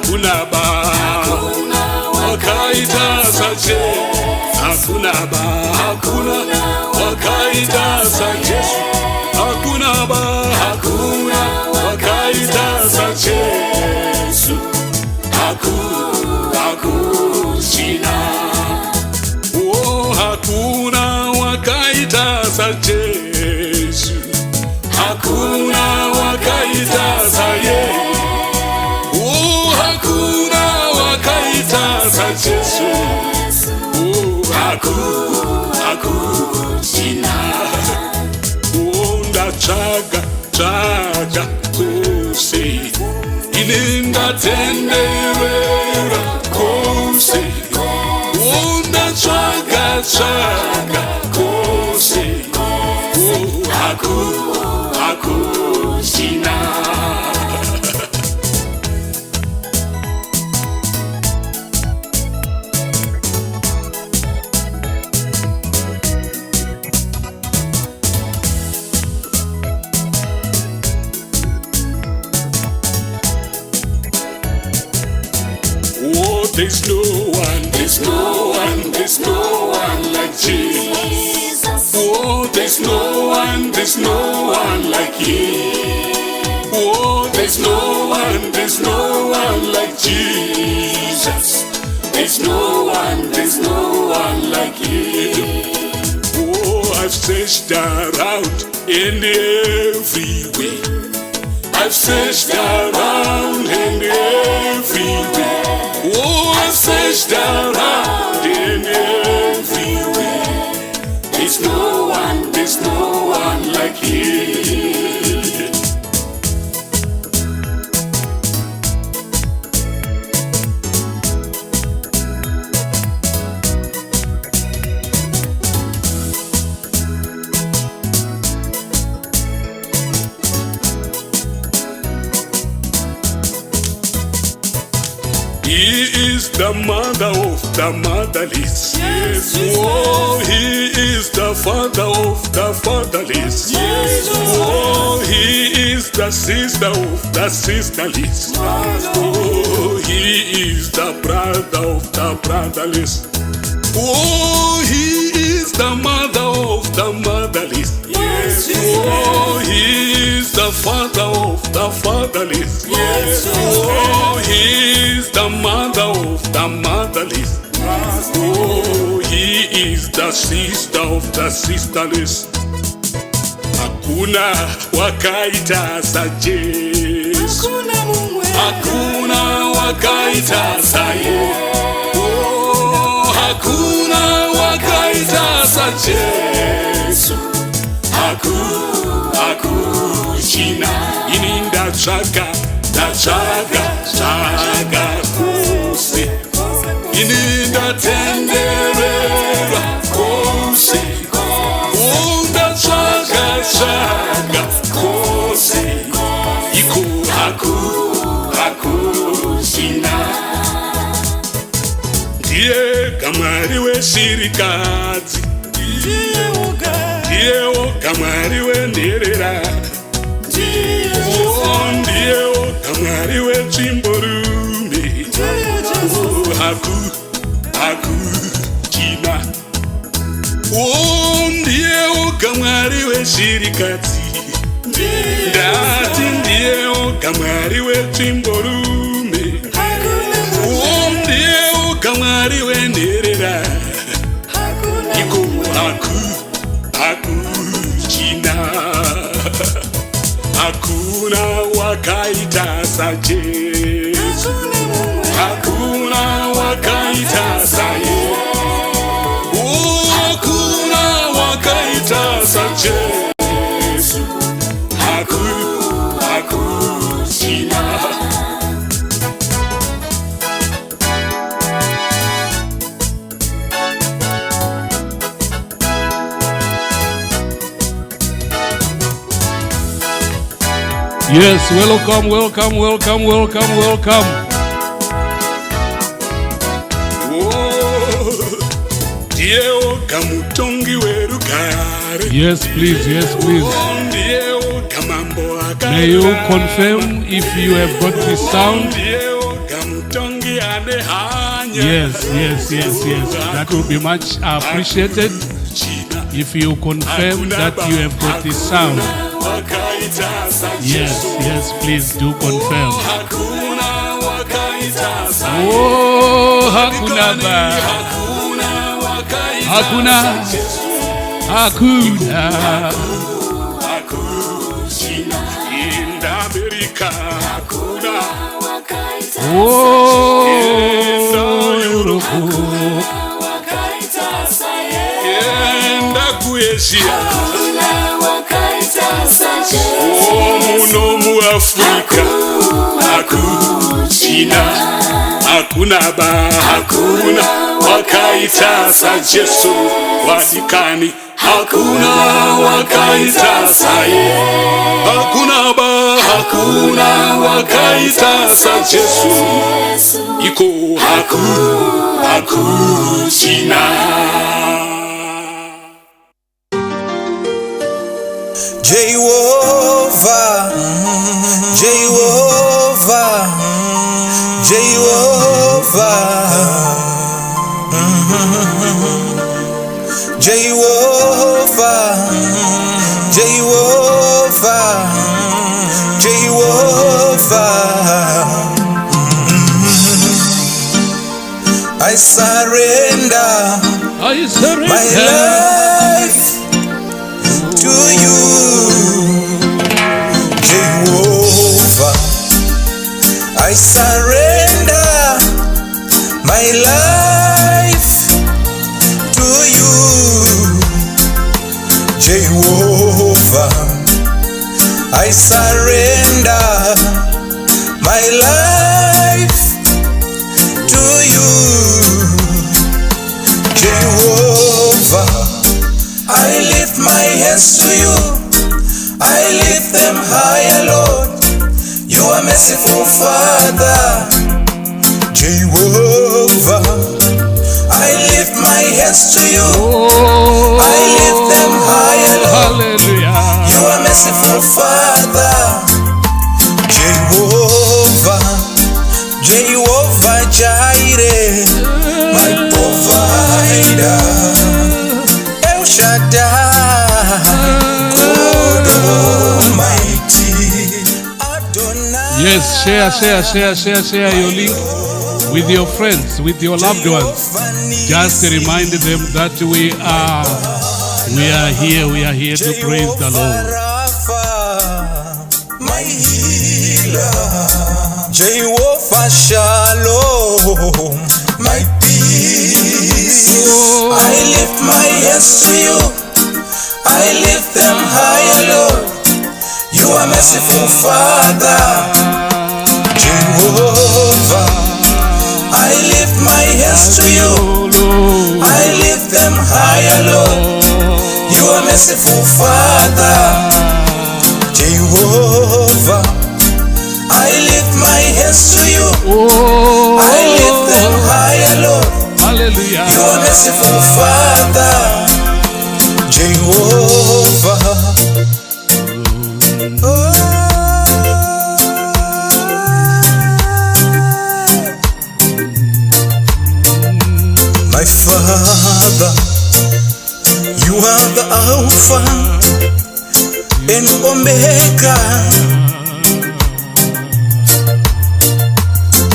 hakuna wakaita saje, hakuna wakaita saje, hakuna wakaita saje, hakushina. Oh, hakuna wakaita saje, hakuna wakaita saye. Oh, hakuna wakaita saje, oh, hakushina. Oh, ndachaga kose ininga tenderera kose. Oh, ndachaga kose, oh, hakushina. Oh, there's no one like Jesus. Oh, there's no one like Him. Oh, there's no one like Jesus. There's no one like Him. Oh, I've searched around in every way. I've searched around in every way. Oh, I've searched around in every way. There's no one like Him. He is the mother of the motherless. Yes. Oh, He is the father of the fatherless. Yes. Oh, He is the sister of the sisterless. Oh, He is the brother of the brotherless. Oh, He is the mother of the motherless. Yes. Oh, He is the father of the fatherless. Yes. Oh, He is the mother of the motherless. Oh, He is the sister of the sisterless. Hakuna wakaita saje, hakuna wakaita saye. Oh, hakuna wakaita saje, hakushina. Ininda chaga kose, ininda tenderera kose. Unda chaga kose, iku hakushina. Ndiye kamari weshirikadzi, ndiyewo kamari wenderera, oh, ndiyewo kamari wechimborume. Oh, hakushina. Oh, ndiyewo kamari weshirikadzi, ndati ndiyewo kamari wechimborume. Oh, ndiyewo kamari wenderera, iko hakushina. Hakuna wakaita saje, hakuna wakaita saye. Oh, hakuna wakaita saje, hakushina. Yes, welcome. Yes, please. May you confirm if you have got the sound? Yes. That will be much appreciated if you confirm that you have got the sound. Yes, please do confirm. Oh, hakuna ba. Hakuna. In America, hakuna. Oh, Europe. Enda kueshia. Oh, muno mu Afrika. China. Hakuna ba, hakuna. Wakaitasa Jesu wadikani. Hakuna wakaitasa ye. Hakuna ba, hakuna wakaitasa Jesu. Iko China. Jehovah, Jehovah, Jehovah, Jehovah, Jehovah, Jehovah. I surrender my life to you, Jehovah. I surrender my life to you, Jehovah. I surrender my life to you, Jehovah. I lift my hands to you, I lift them higher, Lord. You are merciful, Father, Jehovah. I lift my hands to you, I lift them higher, Lord. Hallelujah. You are merciful, Father, Jehovah. Jehovah Jireh, my provider. El Shaddai, God Almighty. Adonai. Yes, share your link with your friends, with your loved ones. Just remind them that we are here to praise the Lord. My healer, Jehovah Shalom, my peace. I lift my hands to you, I lift them higher, Lord. You are merciful, Father, Jehovah. I lift my hands to you, I lift them higher, Lord. You are merciful, Father, Jehovah. I lift my hands to you, I lift them higher, Lord. Hallelujah. You are merciful, Father, Jehovah. My Father, you are the Alpha and Omega.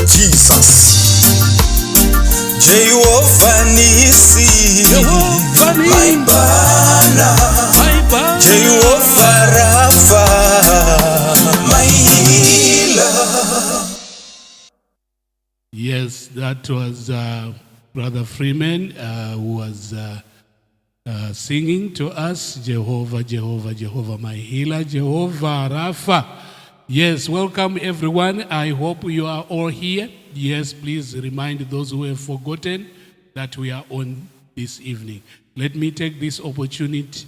Jesus, Jehovah Nissi, my banner, Jehovah Rapha, my healer. Yes, that was Brother Freeman who was singing to us, Jehovah, Jehovah, Jehovah, my healer, Jehovah Rapha. Yes, welcome everyone. I hope you are all here. Yes, please remind those who have forgotten that we are on this evening. Let me take this opportunity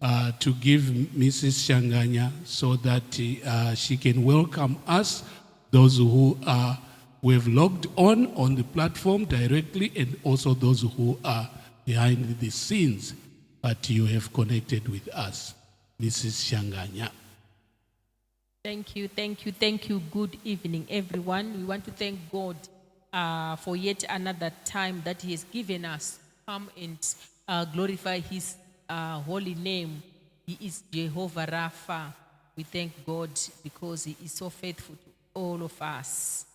to give Mrs. Shanganya so that she can welcome us, those who have logged on the platform directly, and also those who are behind the scenes, but you have connected with us. Mrs. Shanganya. Thank you. Good evening, everyone. We want to thank God for yet another time that He has given us. Come and glorify His holy name. He is Jehovah Rapha. We thank God because He is so faithful to all of us.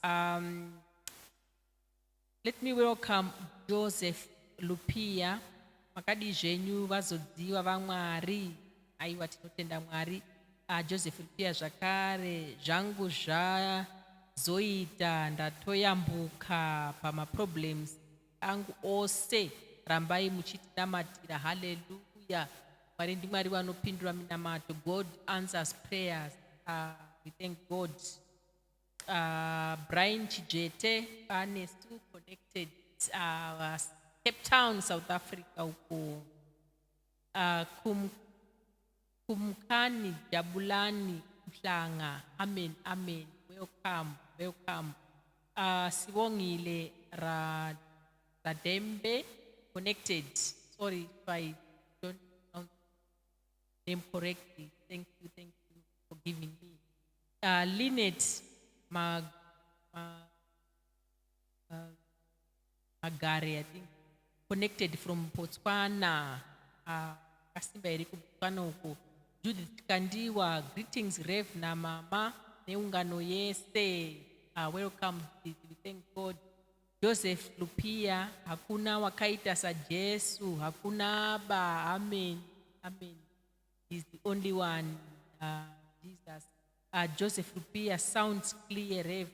Let me welcome Joseph Lupia. Makadi zvenyu vazodziwa vaMwari. Aiwa tinotenda Mwari. Joseph Lupia zvakare zvangu zvazoita ndatoyambuka pamaproblems angu ose. Rambai muchitinamatira. Hallelujah. Mwari ndimwari vanopindura minamato. God answers prayers. We thank God. Brian Chijete is still connected. Cape Town, South Africa. Kumkani Jabulani Mhlanga. Amen, amen. Welcome, welcome. Siwongile Radembe connected. Sorry if I don't pronounce the name correctly. Thank you for giving me. Lynette Magare, I think, connected from Botswana. Kasimba Ariko Botswana uko. Judith Kandiwa, greetings Rev na Mama Neungano Yeste. Welcome. We thank God. Joseph Lupia, hakuna wakaita sa Jesu, hakuna ba. Amen, amen. He's the only one. Jesus. Joseph Lupia, sounds clear, Rev.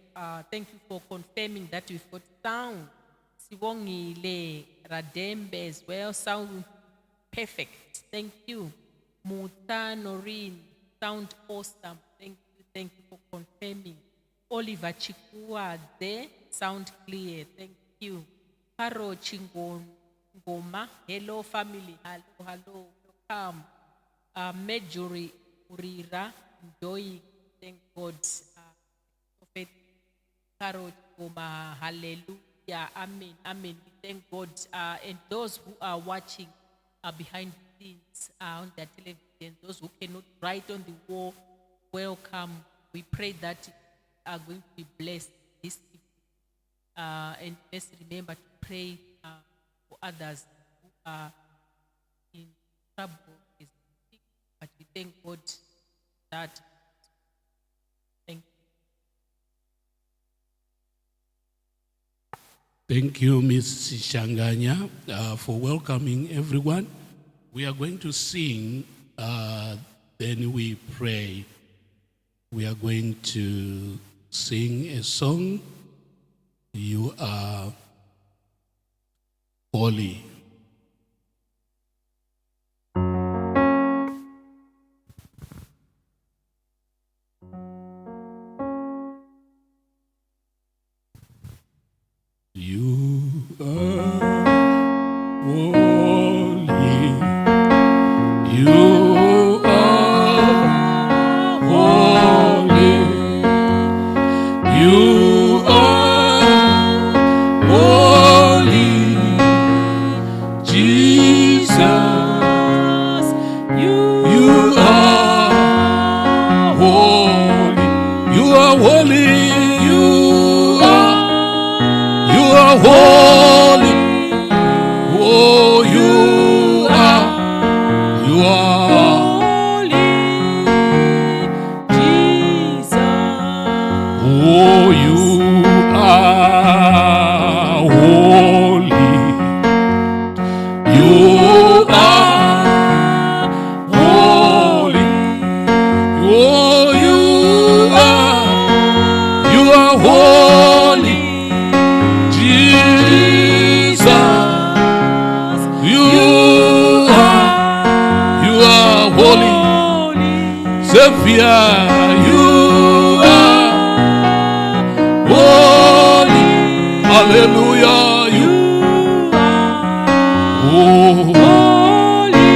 Thank you for confirming that we've got sound. Siwongile Radembe as well, sound perfect. Thank you. Muta Noreen, sound awesome. Thank you for confirming. Oliver Chikua there, sound clear. Thank you. Paro Chingoma, hello family, hello, welcome. Majori Urira, enjoying. Thank God. Prophet Paro Chingoma, hallelujah, amen, amen. We thank God. And those who are watching behind the scenes on their television, those who cannot write on the wall, welcome. We pray that are going to be blessed this evening. And let's remember to pray for others who are in trouble. But we thank God that. Thank you. Thank you, Ms. Shanganya, for welcoming everyone. We are going to sing, then we pray. We are going to sing a song, You Are Holy. You are holy. You are holy. You are holy. Jesus, you are holy. You are holy. You are holy. Oh, you are Holy Jesus. Oh, you are holy. You are holy. Oh, you are holy. Jesus, you are holy. Savior, you are holy. Hallelujah, you are Holy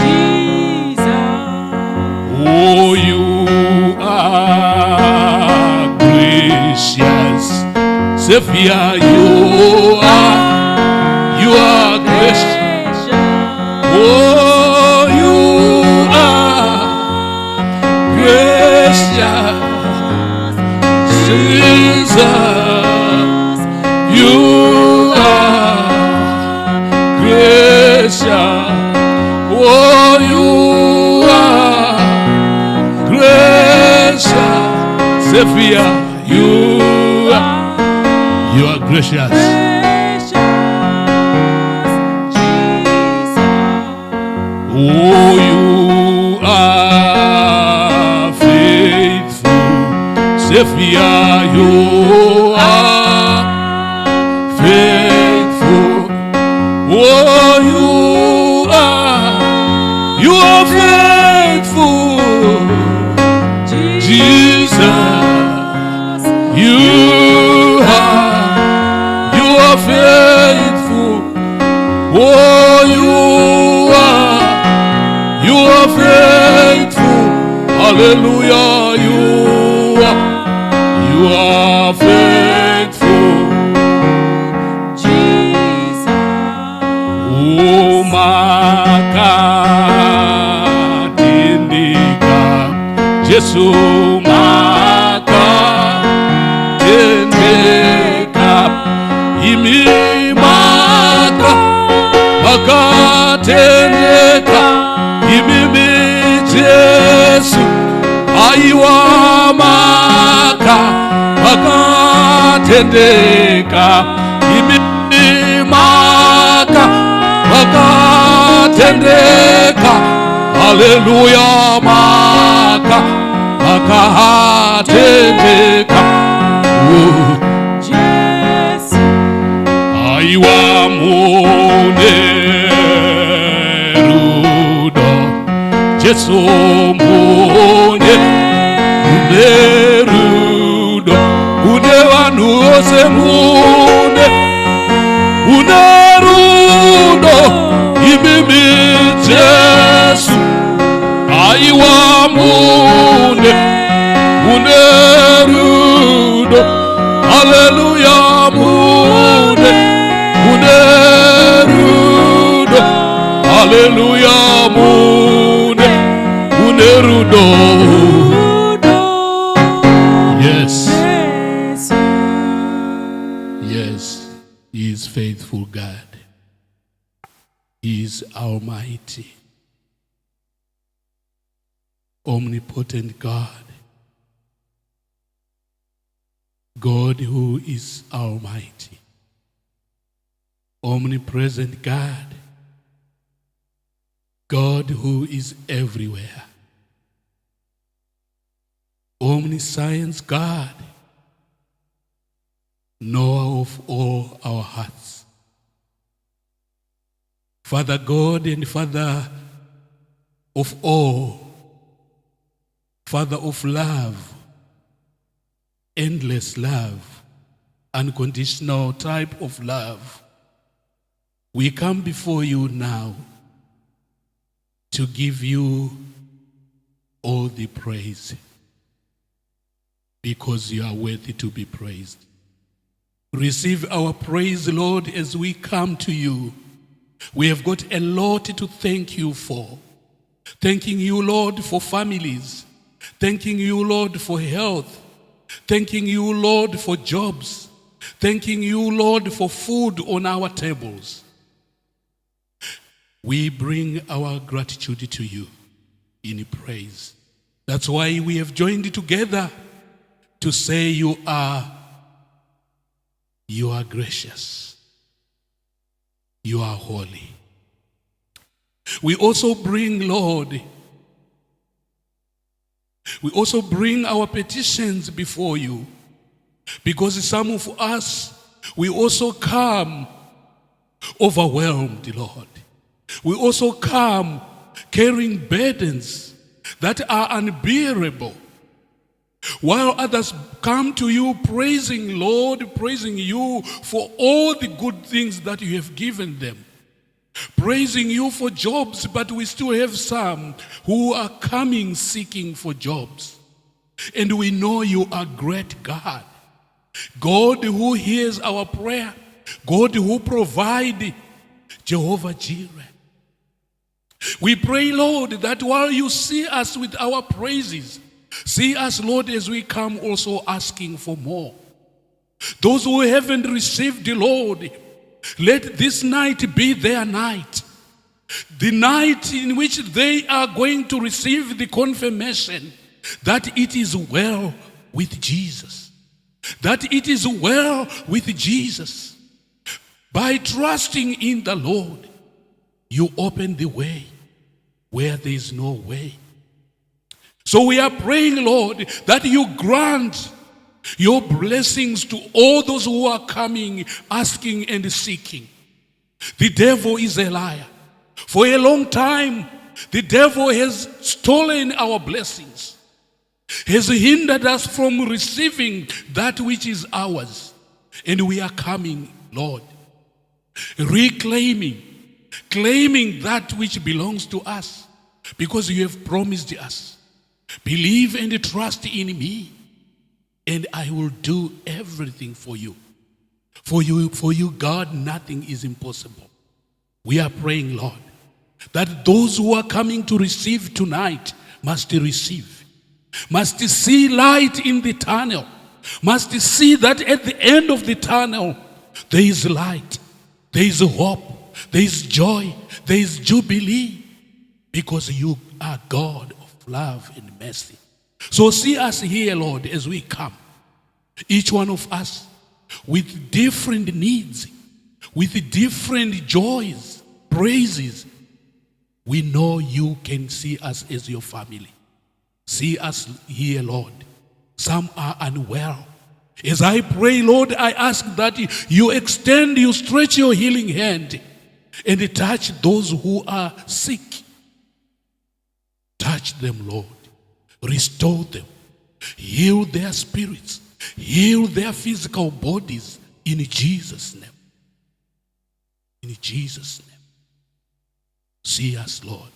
Jesus. Oh, you are gracious. Savior, you are gracious. Oh, you are gracious. Jesus, Savior, you are gracious. Oh, you are faithful, Savior, you are faithful. Oh, you are faithful, Jesus. You are faithful. Oh, you are faithful. Hallelujah. You are faithful. Jesus. Oh, makatindika Jesu makatindika imi makatindika imi Jesu aiwa makatindika imi makatendeka. Hallelujah, makatendeka. Jesus. Aiwa munerudo Jesu munerudo une vanhu vose unerudo imimi Jesu aiwa munerudo. Hallelujah, munerudo. Hallelujah, munerudo. Yes. Yes, He is faithful God. He is almighty, omnipotent God. God who is almighty, omnipresent God. God who is everywhere. Omniscience God, knower of all our hearts. Father God and Father of all, Father of love, endless love, unconditional type of love. We come before you now to give you all the praise because you are worthy to be praised. Receive our praise, Lord, as we come to you. We have got a lot to thank you for. Thanking you, Lord, for families. Thanking you, Lord, for health. Thanking you, Lord, for jobs. Thanking you, Lord, for food on our tables. We bring our gratitude to you in praise. That's why we have joined together to say you are gracious. You are holy. We also bring, Lord, our petitions before you, because some of us, we also come overwhelmed, Lord. We also come carrying burdens that are unbearable, while others come to you praising, Lord, praising you for all the good things that you have given them. Praising you for jobs, but we still have some who are coming seeking for jobs. And we know you are great God. God who hears our prayer. God who provides. Jehovah Jireh. We pray, Lord, that while you see us with our praises, see us, Lord, as we come also asking for more. Those who haven't received the Lord, let this night be their night. The night in which they are going to receive the confirmation that it is well with Jesus, that it is well with Jesus. By trusting in the Lord, you open the way where there is no way. So we are praying, Lord, that you grant your blessings to all those who are coming, asking and seeking. The devil is a liar. For a long time, the devil has stolen our blessings, has hindered us from receiving that which is ours. And we are coming, Lord, claiming that which belongs to us, because you have promised us. Believe and trust in me, and I will do everything for you. For you, God, nothing is impossible. We are praying, Lord, that those who are coming to receive tonight must receive, must see light in the tunnel, must see that at the end of the tunnel there is light, there is hope, there is joy, there is jubilee, because you are God of love and mercy. So see us here, Lord, as we come, each one of us with different needs, with different joys, praises. We know you can see us as your family. See us here, Lord. Some are unwell. As I pray, Lord, I ask that you stretch your healing hand and touch those who are sick. Touch them, Lord. Restore them. Heal their spirits. Heal their physical bodies in Jesus' name. In Jesus' name. See us, Lord.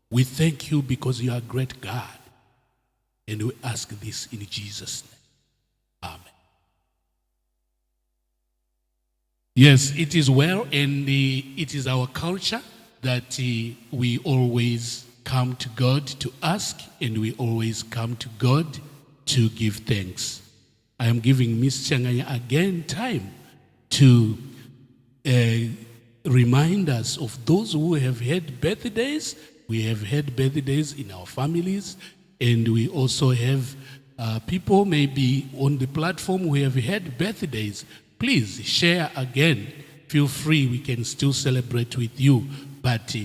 We thank you because you are a great God. And we ask this in Jesus' name. Amen. Yes, it is well, and it is our culture that we always come to God to ask, and we always come to God to give thanks. I am giving Miss Changanya again time to remind us of those who have had birthdays. We have had birthdays in our families, and we also have people maybe on the platform who have had birthdays. Please share again. Feel free, we can still celebrate with you, but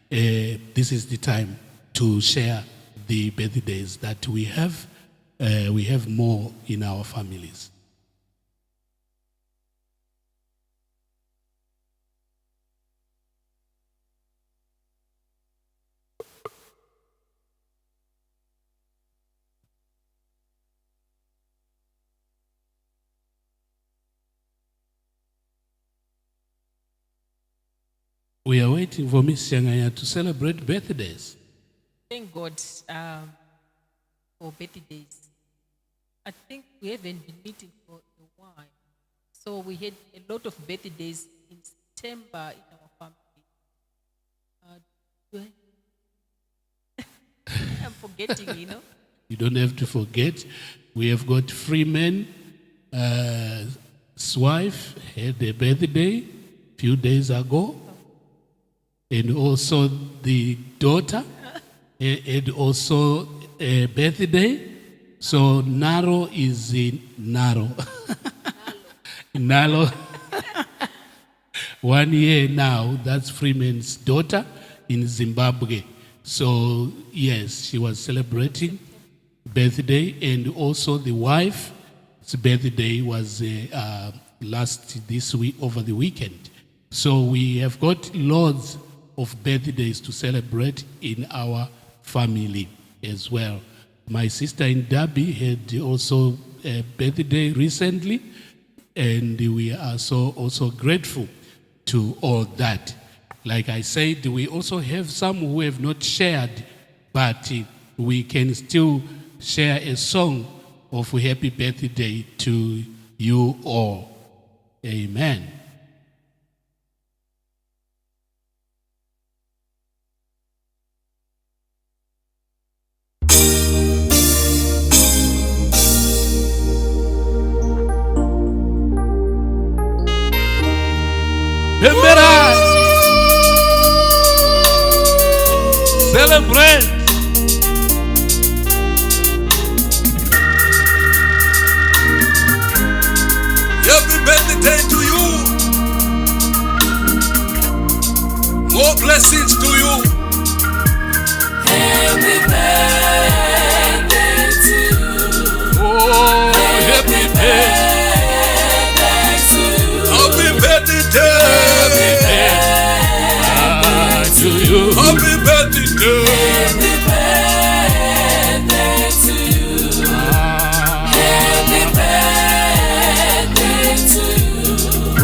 this is the time to share the birthdays that we have. We have more in our families. We are waiting for Miss Shangaya to celebrate birthdays. Thank God for birthdays. I think we haven't been meeting for a while. So we had a lot of birthdays in September in our family. I'm forgetting, You don't have to forget. We have got Freeman, his wife had a birthday a few days ago. And also the daughter had also a birthday. So Naro is in Naro. Nalo. 1 year now, that's Freeman's daughter in Zimbabwe. So yes, she was celebrating birthday, and also the wife's birthday was this week, over the weekend. So we have got loads of birthdays to celebrate in our family as well. My sister in Derby had also a birthday recently, and we are so also grateful to all that. Like I said, we also have some who have not shared, but we can still share a song of happy birthday to you all. Amen. Celebrate. birthday to you. More blessings to you. Happy birthday to you. Oh, happy birthday to you. Happy birthday to you. Happy birthday Happy birthday to you. Happy birthday to you.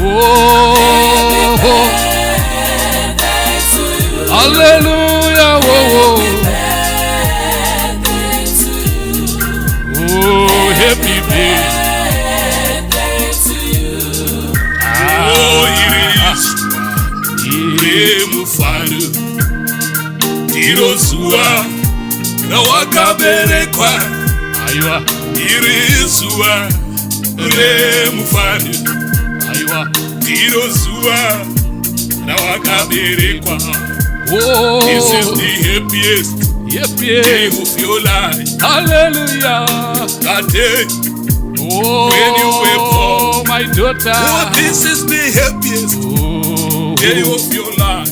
Oh, Birthday to you. hallelujah. Whoa, whoa. Birthday to you. Oh, happy birthday. Birthday to you. Oh, it is mufano irozua na wakaberekwa Aywa, iri zuwa le mufano aywa. irozua na wakaberekwa. Oh, This is the happiest yep, day yep. of your life. Hallelujah. That day Oh, when you were born. my daughter. Oh, this is the happiest Oh, day of your life.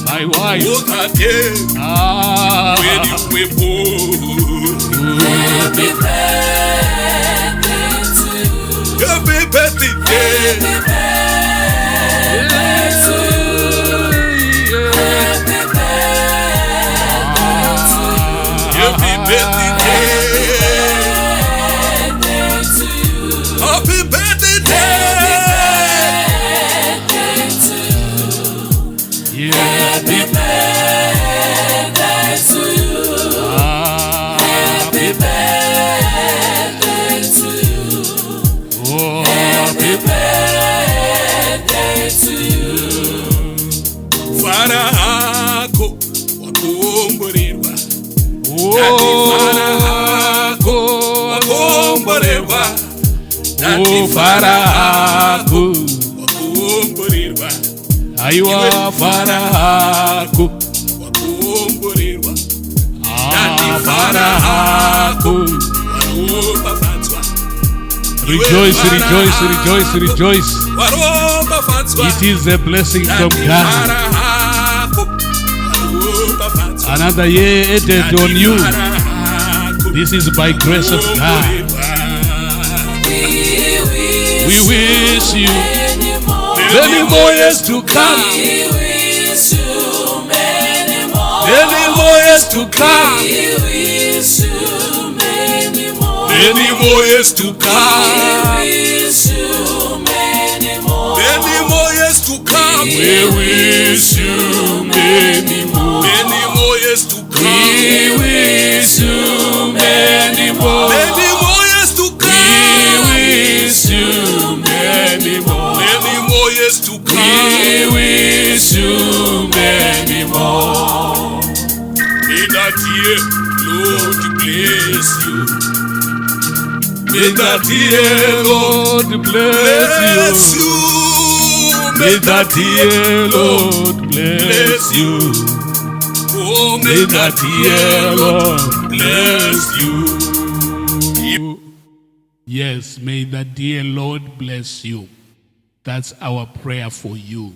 my wife. Oh, that day Ah, when you were born. Happy birthday to you. Happy birthday. Happy birthday to you. Happy Happy birthday. birthday to you. Happy birthday. Birthday to you. yeah. Happy birthday to you. Happy birthday to you. Oh, Happy birthday to you. Farahako wakuomborerwa. oh, Farahako wakuomborerwa. oh, Farahako. Wakuomborerwa. Aywa, Farahako. Wakuomborerwa. Ah, Farahako. Warobafatswa. Rejoice, rejoice, rejoice, rejoice. Warobafatswa. It is a blessing from God. Farahako. Warobafatswa. Another year added on you. This is by grace of God. We wish you many more years to come. We wish you many more. Many more years to come. We wish you many more. Many more years to come. We wish you many more. Many more years to come. We wish you many more. Many more years to come. We wish you many more. Many more years to We come. wish you many more. Many more years to We come. wish you many more. May that year, Lord, bless you. May that year, Lord bless bless you. you. May that year, Lord bless you. Oh, May that year, Lord bless you. Yes, may the dear Lord bless you. That's our prayer for you.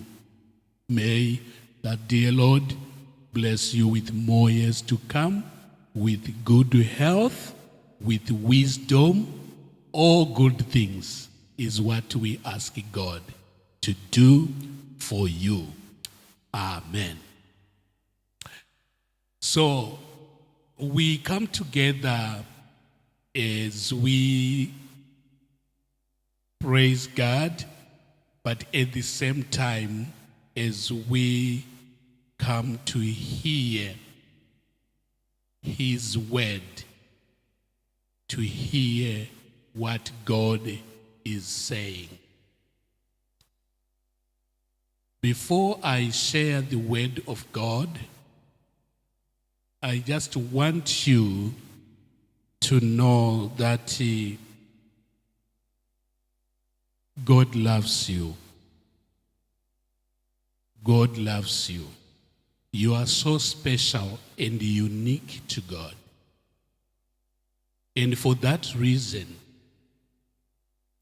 May the dear Lord bless you with more years to come, with good health, with wisdom. All good things is what we ask God to do for you. Amen. So we come together as we praise God, but at the same time as we come to hear His word, to hear what God is saying. Before I share the word of God, I just want you to know that God loves you. God loves you. You are so special and unique to God. And for that reason,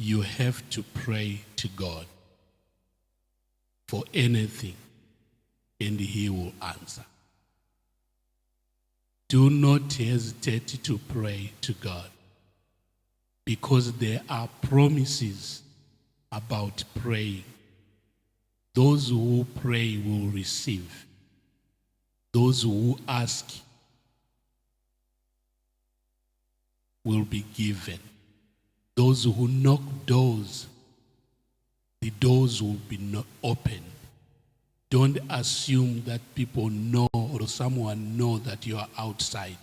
you have to pray to God for anything, and He will answer. Do not hesitate to pray to God, because there are promises about praying. Those who pray will receive. Those who ask will be given. Those who knock doors, the doors will be not open. Don't assume that people know or someone know that you are outside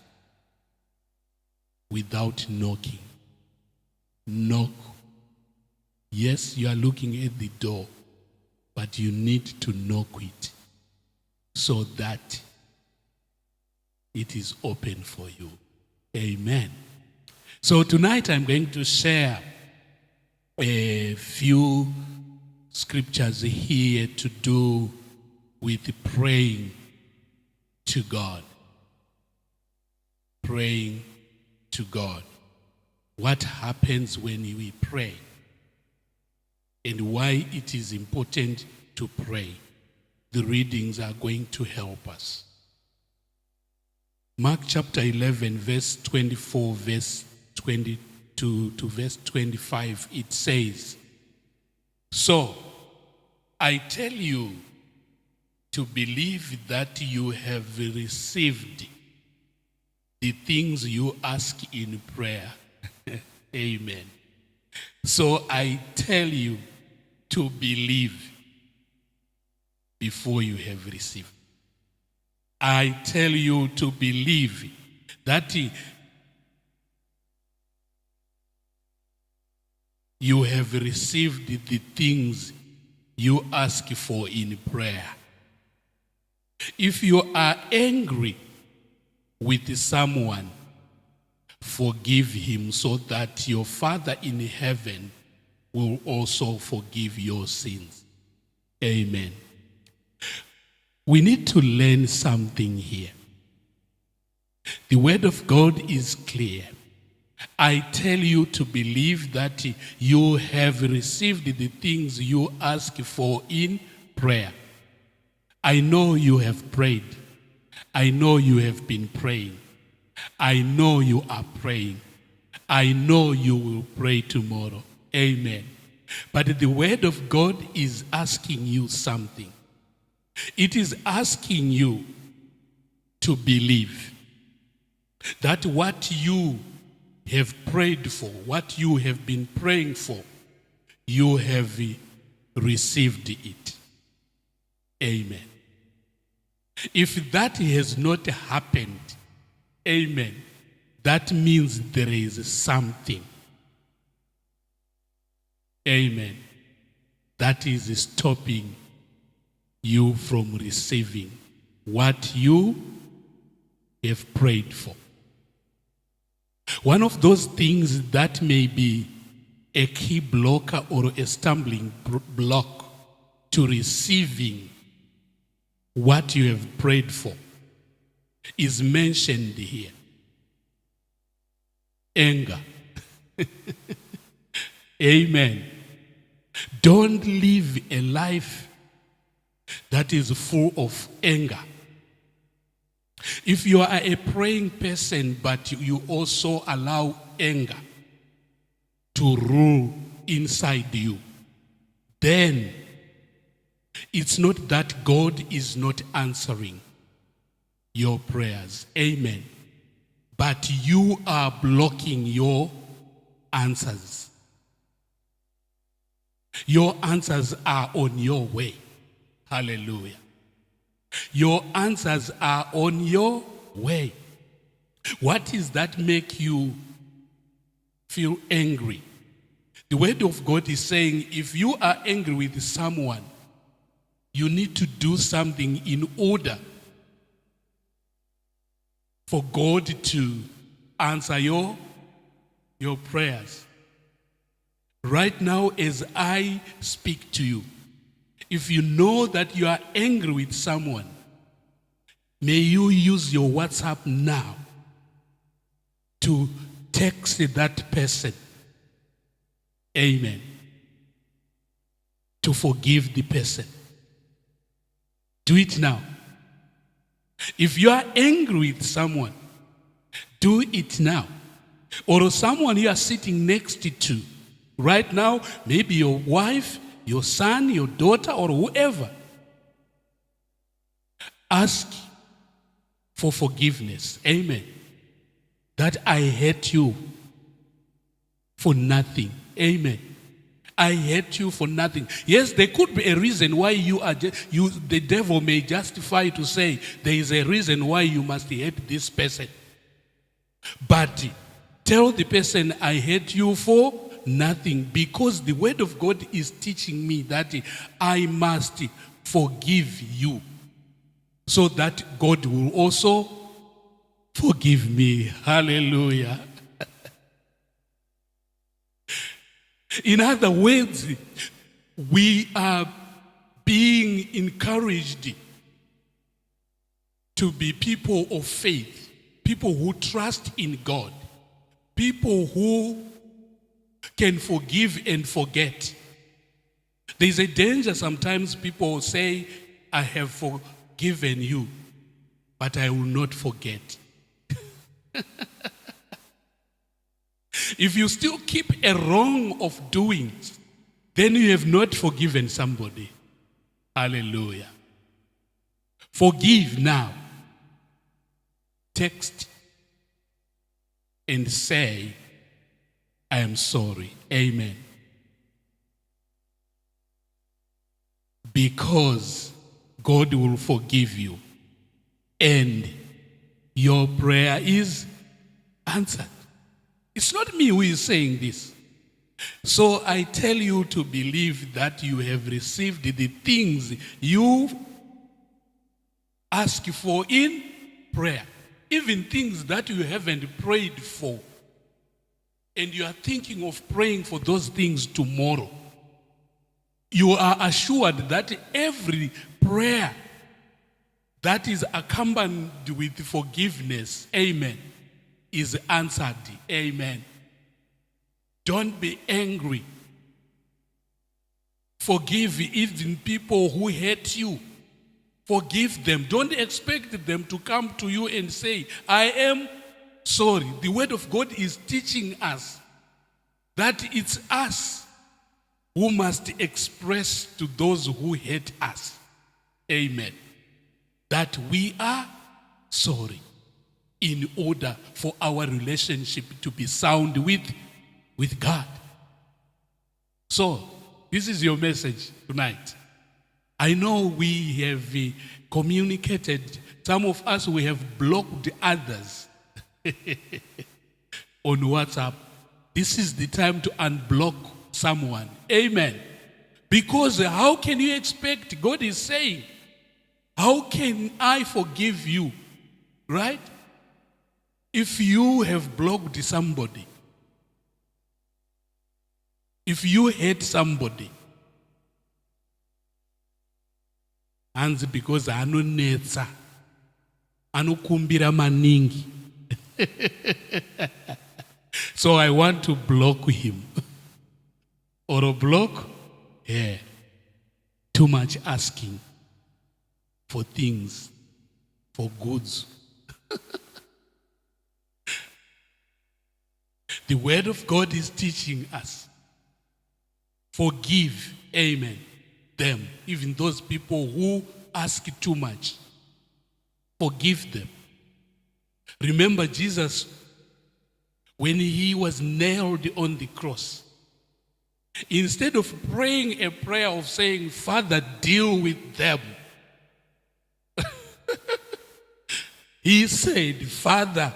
without knocking. Knock. Yes, you are looking at the door, but you need to knock it so that it is open for you. Amen. So tonight I'm going to share a few scriptures here to do with praying to God. Praying to God. What happens when we pray, and why it is important to pray. The readings are going to help us. Mark chapter 11, verse 24, verse 22 to verse 25, it says, "So I tell you to believe that you have received the things you ask in prayer." Amen. So I tell you to believe before you have received. I tell you to believe that you have received the things you ask for in prayer. If you are angry with someone, forgive him, so that your Father in heaven will also forgive your sins. Amen. We need to learn something here. The word of God is clear. I tell you to believe that you have received the things you ask for in prayer. I know you have prayed. I know you have been praying. I know you are praying. I know you will pray tomorrow. Amen. But the word of God is asking you something. It is asking you to believe that what you have prayed for, what you have been praying for, you have received it. Amen. If that has not happened, amen, that means there is something, amen, that is stopping you from receiving what you have prayed for. One of those things that may be a key blocker or a stumbling block to receiving what you have prayed for is mentioned here. Anger. Amen. Don't live a life that is full of anger. If you are a praying person, but you also allow anger to rule inside you, then it's not that God is not answering your prayers. Amen. But you are blocking your answers. Your answers are on your way. Hallelujah. Your answers are on your way. What is that make you feel angry? The word of God is saying if you are angry with someone, you need to do something in order for God to answer your prayers. Right now, as I speak to you, if you know that you are angry with someone, may you use your WhatsApp now to text that person Amen. To forgive the person. Do it now. If you are angry with someone, do it now. Or someone you are sitting next to right now, maybe your wife, your son, your daughter, or whoever. Ask for forgiveness. Amen. That I hate you for nothing. Amen. I hate you for nothing. Yes, there could be a reason why the devil may justify to say there is a reason why you must hate this person. But tell the person, I hate you for nothing, because the word of God is teaching me that I must forgive you so that God will also forgive me. Hallelujah. In other words, we are being encouraged to be people of faith, people who trust in God, people who can forgive and forget. There's a danger sometimes people say, I have forgiven you, but I will not forget. If you still keep a wrong of doing, then you have not forgiven somebody. Hallelujah. Forgive now. Text and say, I am sorry. Amen. Because God will forgive you and your prayer is answered. It's not me who is saying this. So I tell you to believe that you have received the things you ask for in prayer. Even things that you haven't prayed for. And you are thinking of praying for those things tomorrow. You are assured that every prayer that is accompanied with forgiveness, amen, is answered. Amen. Don't be angry. Forgive even people who hate you. Forgive them. Don't expect them to come to you and say, I am sorry. The word of God is teaching us that it's us who must express to those who hate us, amen, that we are sorry, in order for our relationship to be sound with God. So, this is your message tonight. I know we have communicated, some of us we have blocked others on WhatsApp. This is the time to unblock someone. Amen. Because how can you expect, God is saying, how can I forgive you? Right? If you have blocked somebody, if you hate somebody, and because anonetsa, anokumbira maningi, so I want to block him. Or a block? Yeah. Too much asking for things, for goods. The word of God is teaching us. Forgive, amen, them, even those people who ask too much. Forgive them. Remember Jesus, when he was nailed on the cross, instead of praying a prayer of saying, Father, deal with them, he said, Father,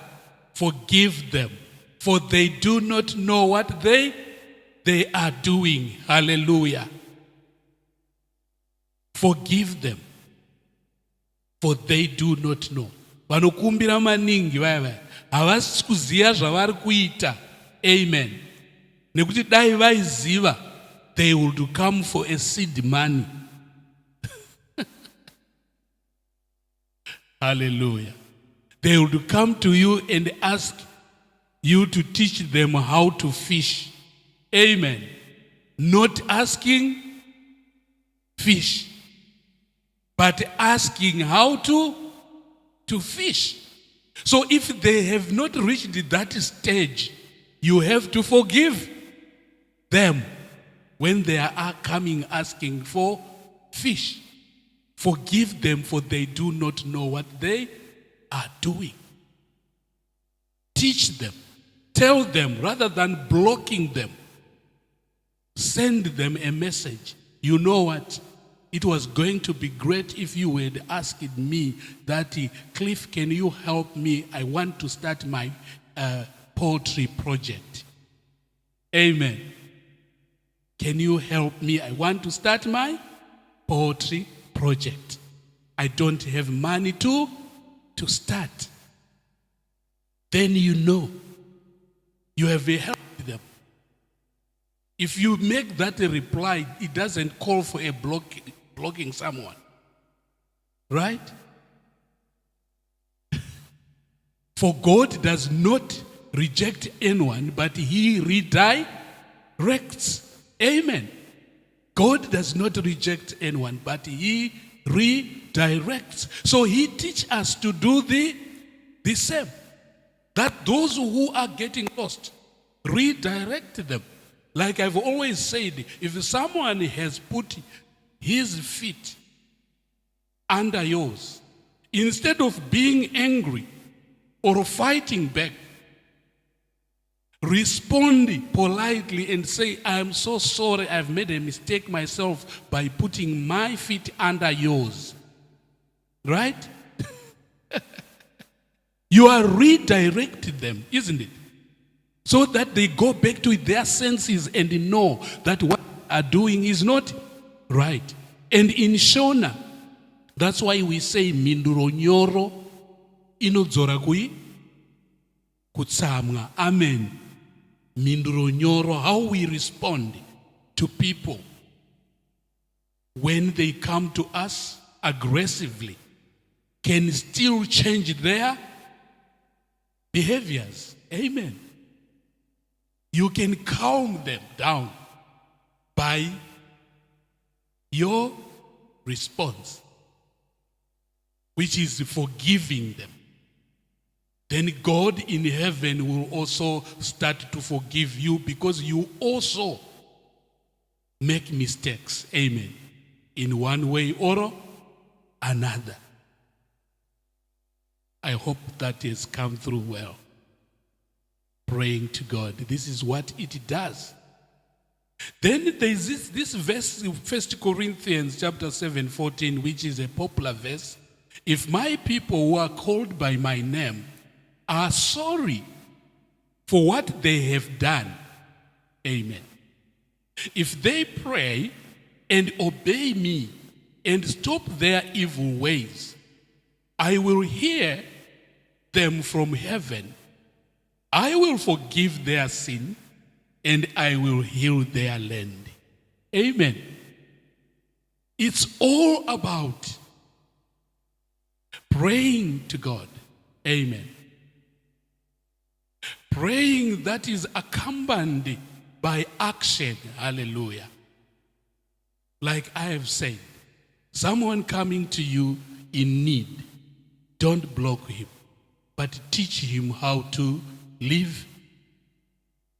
forgive them, for they do not know what they are doing. Hallelujah. Forgive them, for they do not know. Vanokumbira maningi vaya havasi kuziva zvavari kuita. Amen. Nekuti dai vaiziva, they would come for a seed money. Hallelujah. They would come to you and ask you to teach them how to fish. Amen. not asking fish, but asking how to fish. So if they have not reached that stage, you have to forgive them when they are coming asking for fish. Forgive them, for they do not know what they are doing. Teach them. Tell them rather than blocking them. Send them a message. You know what? It was going to be great if you had asked me that, Cliff, can you help me? I want to start my poetry project. Amen. Can you help me? I want to start my poetry project. I don't have money to start. Then you know you have helped them. If you make that a reply, it doesn't call for a blocking someone. Right? For God does not reject anyone, but he redirects. Amen. God does not reject anyone, but he redirects. So he teaches us to do the same. That those who are getting lost, redirect them. Like I've always said, if someone has put his feet under yours, instead of being angry or fighting back, respond politely and say, I'm so sorry, I've made a mistake myself by putting my feet under yours. Right? You are redirecting them, isn't it? So that they go back to their senses and know that what they are doing is not right. And in Shona, that's why we say minduro nyoro inodzora kutsamwa. Amen. Minduro nyoro, how we respond to people when they come to us aggressively can still change their behaviors. Amen. You can calm them down by your response, which is forgiving them. Then God in heaven will also start to forgive you because you also make mistakes. Amen. In one way or another. I hope that has come through well. Praying to God. This is what it does. Then there is this verse, 1 Corinthians chapter 7:14, which is a popular verse. If my people who are called by my name are sorry for what they have done, amen. If they pray and obey me and stop their evil ways, I will hear them from heaven. I will forgive their sin and I will heal their land. Amen. It's all about praying to God. Amen. Praying that is accompanied by action. Hallelujah. Like I have said, someone coming to you in need, don't block him, but teach him how to live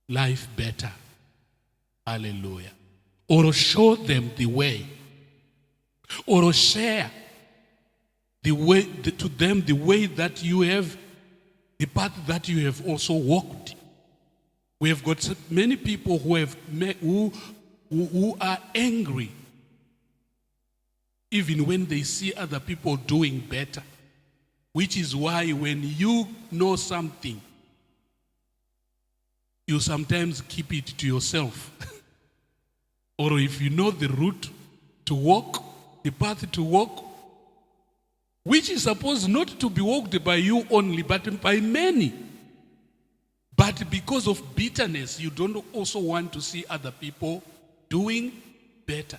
life better. Hallelujah. Or show them the way. Or share the way to them the way that you have, the path that you have also walked. We have got many people who are angry even when they see other people doing better. Which is why when you know something, you sometimes keep it to yourself. Or if you know the route to walk, the path to walk, which is supposed not to be walked by you only, but by many. But because of bitterness, you don't also want to see other people doing better.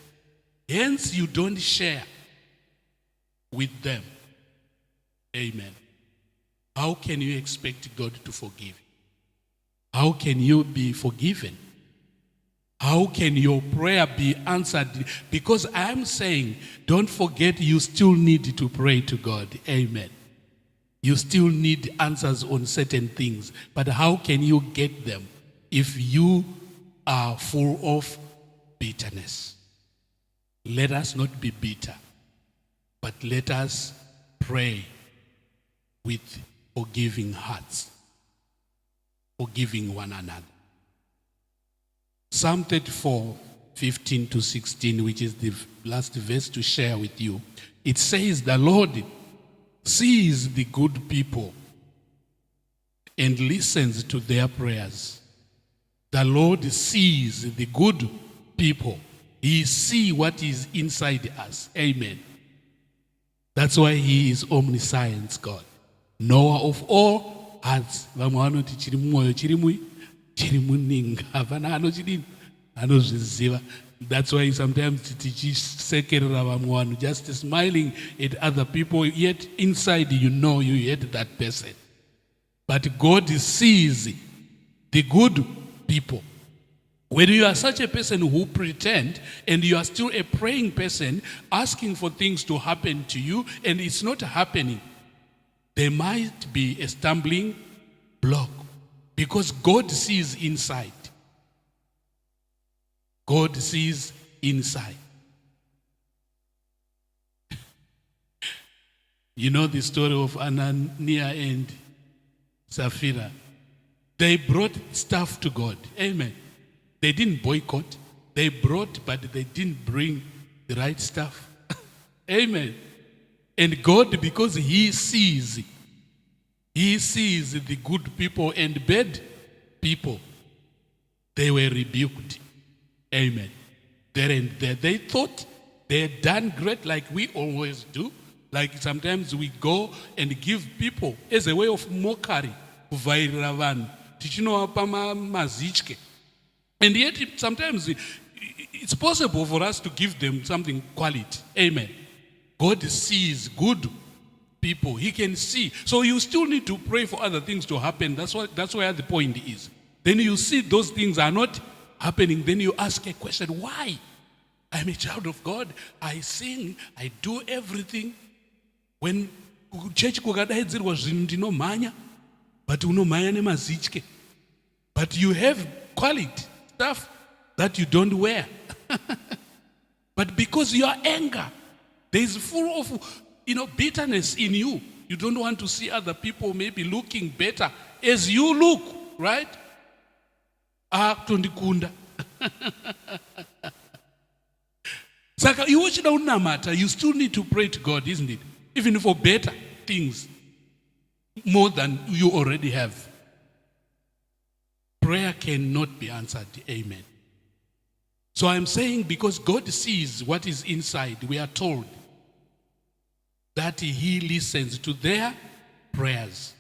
Hence, you don't share with them. Amen. How can you expect God to forgive you? How can you be forgiven? How can your prayer be answered? Because I'm saying, don't forget, you still need to pray to God. Amen. You still need answers on certain things. But how can you get them if you are full of bitterness? Let us not be bitter, but let us pray with forgiving hearts, forgiving one another. Psalm 34, 15 to 16, which is the last verse to share with you. It says, the Lord sees the good people and listens to their prayers. The Lord sees the good people. He sees what is inside us. Amen. That's why He is omniscience God. Knower of all hearts. That's why sometimes just smiling at other people, yet inside you know you hate that person. But God sees the good people. When you are such a person who pretend and you are still a praying person asking for things to happen to you and it's not happening, there might be a stumbling block because God sees inside. God sees inside. You know the story of Ananias and Sapphira. They brought stuff to God. Amen. They didn't boycott. They brought, but they didn't bring the right stuff. Amen. And God, because He sees the good people and bad people, they were rebuked. Amen. There and there. They thought they had done great like we always do. Like sometimes we go and give people as a way of mockery. And yet sometimes it's possible for us to give them something quality. Amen. God sees good people. He can see. So you still need to pray for other things to happen. That's where the point is. Then you see those things are not happening. Then you ask a question, why? I'm a child of God. I sing. I do everything. When church kukadaidzirwa zvinhu ndinomhanya, but unomhanya nemazitye. But you have quality stuff that you don't wear. But because your anger, there is full of bitterness in you. You don't want to see other people maybe looking better as you look, right? Tondikunda. Saka iwe uchida unamata, you still need to pray to God, isn't it? Even for better things, more than you already have. Prayer cannot be answered. Amen. So I'm saying because God sees what is inside, we are told that He listens to their prayers.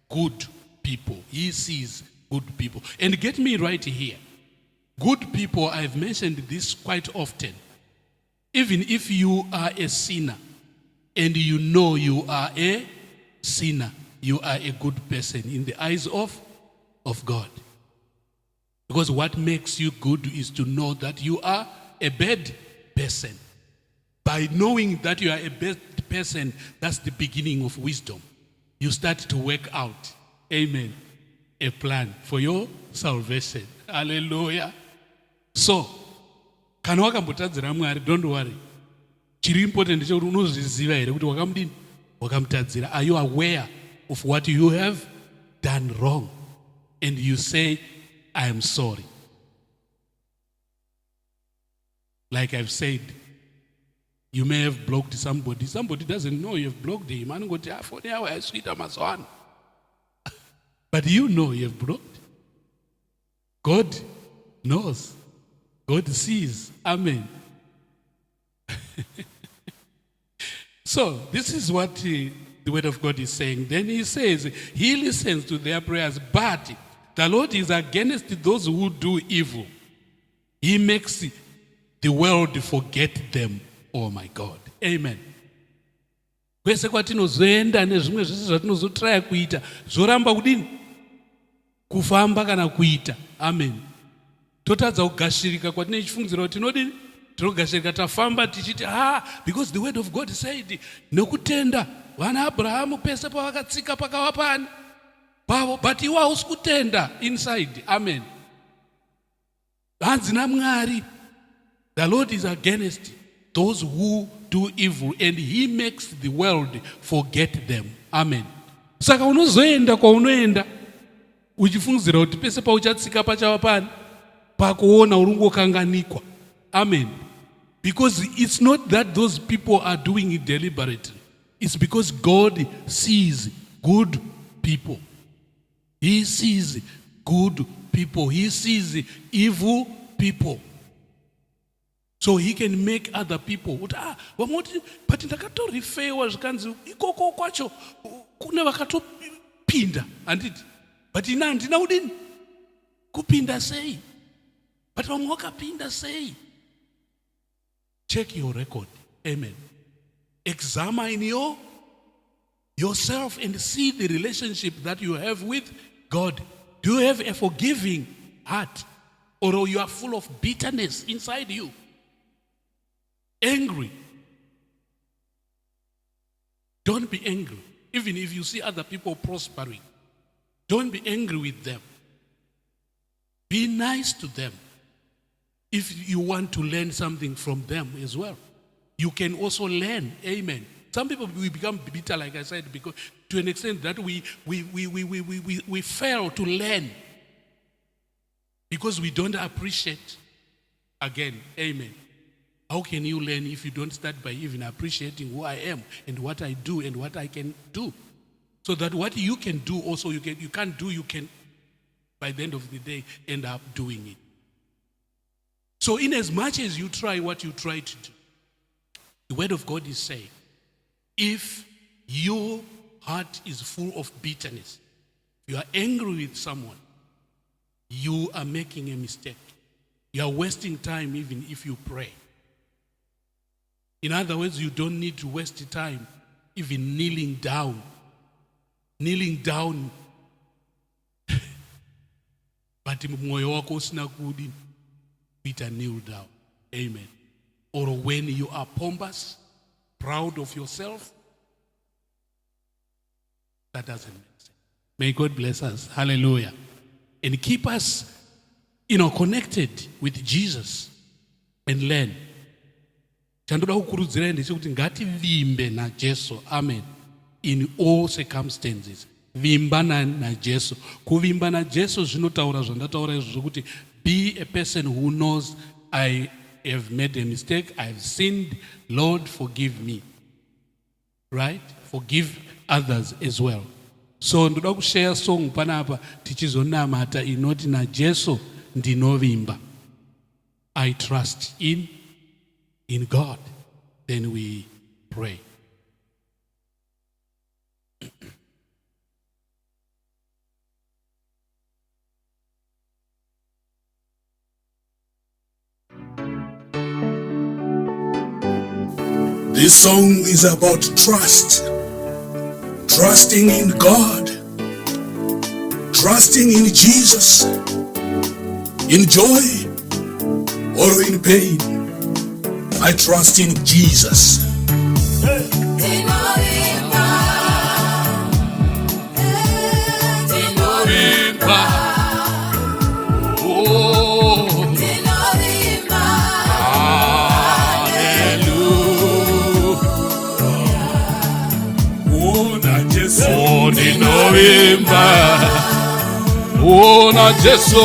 Good people. He sees good people. And get me right here. Good people, I've mentioned this quite often. Even if you are a sinner and you know you are a sinner, you are a good person in the eyes of God. Because what makes you good is to know that you are a bad person. By knowing that you are a bad person, that's the beginning of wisdom. You start to work out, amen, a plan for your salvation. Hallelujah. So, kana wakambotadzira Mwari, don't worry. Chiri important chekuti unozviziva here kuti wakamudini? Wakamutadzira. Are you aware of what you have done wrong? And you say, I am sorry. Like I've said, you may have blocked somebody. Somebody doesn't know you have blocked him. But you know you have blocked. God knows. God sees. Amen. So, this is what the Word of God is saying. Then He says, He listens to their prayers, but the Lord is against those who do evil. He makes the world forget them. Oh my God. Amen. Kwese kwatinozoenda nezvimwe zvese zvatinozotraya kuita zvoramba kudini? Kufamba kana kuita. Amen. totadza kugashirika kwatine chifungidziro tinodini tinogashirika tafamba tichiti because the word of God said nekutenda vana Abrahamu pese pavakatsika pakava pani pavo, but iwe hausi kutenda inside. Amen. Hanzi naMwari, the Lord is against those who do evil and he makes the world forget them. Amen. Saka unozoenda kwaunoenda uchifungidzira kuti pese pauchatsika pachava pani pakuona urungokanganikwa. Amen. Because it's not that those people are doing it deliberately. It's because God sees good people. He sees good people. He sees evil people. So he can make other people. Vamoti but ndakatorifewa zvikanzi ikoko kwacho kune vakatopinda handiti. But ina handina udini kupinda sei. But vamwe vakapinda sei. Check your record. Amen. Examine yourself and see the relationship that you have with God. Do you have a forgiving heart, or you are full of bitterness inside you? Angry. Don't be angry. Even if you see other people prospering, don't be angry with them. Be nice to them. If you want to learn something from them as well, you can also learn. Amen. Some people, we become bitter, like I said, because to an extent that we fail to learn because we don't appreciate. Again, amen. How can you learn if you don't start by even appreciating who I am and what I do and what I can do? So that what you can do also you can't do, you can, by the end of the day, end up doing it. So in as much as you try what you try to do, the word of God is saying, if your heart is full of bitterness, you are angry with someone, you are making a mistake. You are wasting time even if you pray. In other words, you don't need to waste time even kneeling down. Kneeling down. But moyo wako usina kudi, Peter kneel down. Amen. Or when you are pompous, proud of yourself, that doesn't make sense. May God bless us. Hallelujah. And keep us, connected with Jesus and learn. Chandoda kukurudzira ndechekuti ngativimbe naJesu. Amen. In all circumstances. Vimba naJesu. Kuvimba naJesu zvinotaura zvandataura izvo kuti be a person who knows I have made a mistake, I have sinned, Lord forgive me. Right? Forgive others as well. So ndoda kushare song panapa tichizonamata inoti naJesu ndinovimba. I trust in God. Then we pray. This song is about trust. Trusting in God. Trusting in Jesus. In joy or in pain. I trust in Jesus. Na Jesu,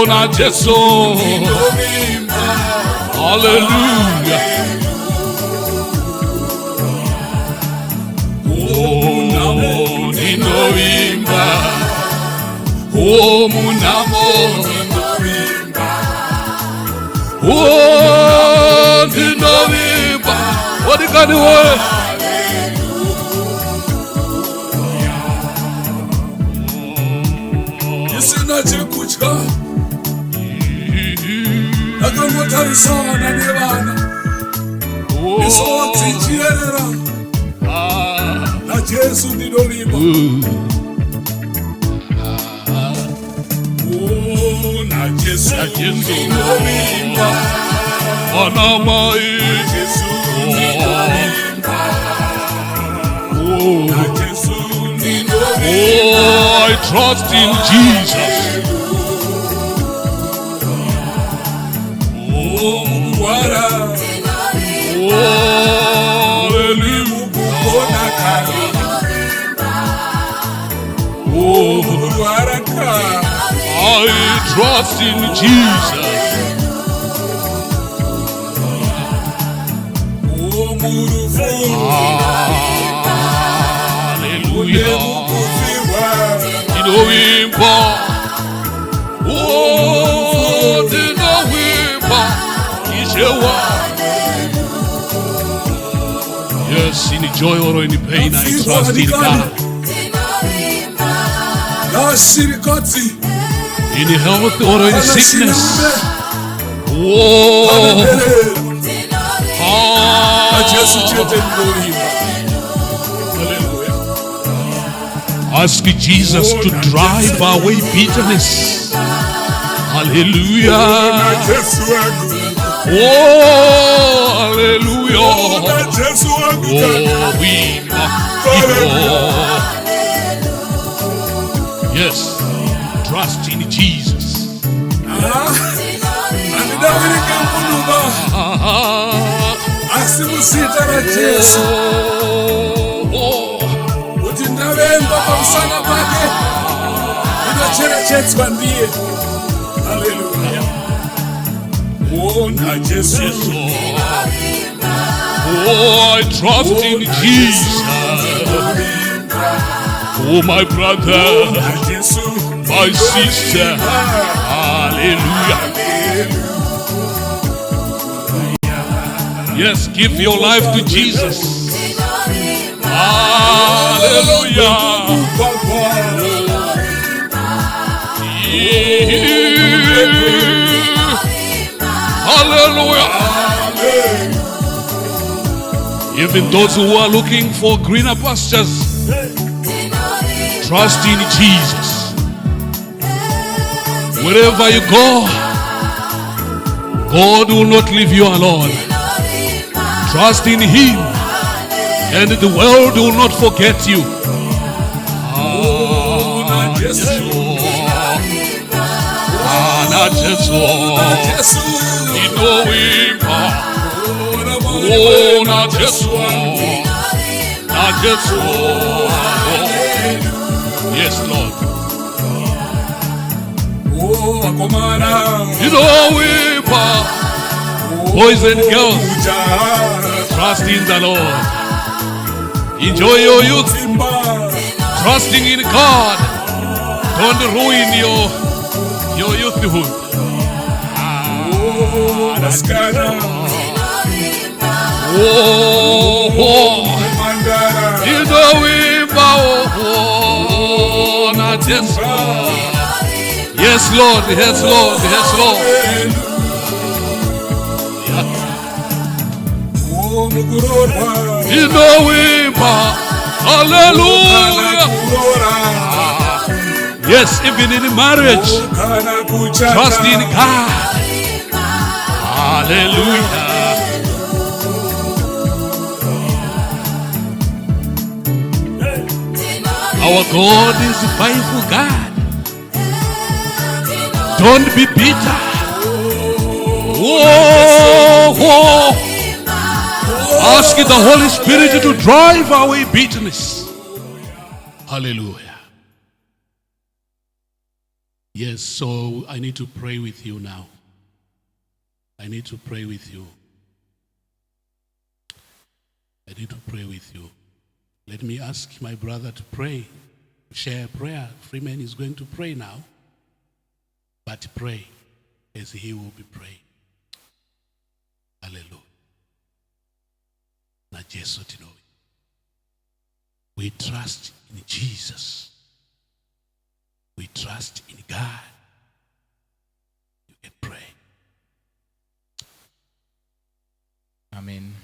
na Jesu, hallelujah. Ninovimba, munamo, ninovimba. What can you do? Chekutya akangotarisana nevana isoti chierera naJesu ndinovimba Jesu ndinovimba, Anamai. Jesu ndinovimba, na Jesu ndinovimba. Oh, I trust in Jesus. Oh, Mungwara, Oh, hallelujah. Mukukona kare. Oh, Mungwara ka. I trust in Jesus. Oh, Murufu, Hallelujah. Mukufiwa. Dinowimba. Oh, dinowimba. Ishewa. Yes, in joy or in pain, I trust in God. Nashirikoti, In health or in sickness. Oh, Jesu chete ndinovimba. ask Jesus to drive away bitterness. Hallelujah. Jesu wangu, Oh, hallelujah. Jesu wangu. Oh, we are people. Yes, trust in Jesus. Andidawirika mpunuma, asimusita na Jesu. Kuti ndavemba pamusana pake, ndinocherechedzwa ndiye. Haleluya. Oh, na Jesu. Oh, I trust in Jesus. Oh, my brother, Na Jesu. my sister. Hallelujah. Yes, give your life to Jesus. Hallelujah. Hallelujah. Even those who are looking for greener pastures, trust in Jesus. Wherever you go, God will not leave you alone. Trust in Him, and the world will not forget you. Yes, Lord. Boys and girls, trust in the Lord. Enjoy your youth, trusting in God. Don't ruin your youthhood. Yes, Lord. Yes, Lord. Yes, Lord. Hallelujah. Yes, even in marriage, trust in God. Hallelujah. Our God is a faithful God. Don't be bitter. Whoa. Ask the Holy Spirit to drive away bitterness. Hallelujah. Yes, so I need to pray with you now. I need to pray with you. I need to pray with you. Let me ask my brother to pray, share a prayer. Freeman is going to pray now, but pray as he will be praying. Hallelujah. Na Jesu tinowe. We trust in Jesus. We trust in God. You can pray. Amen.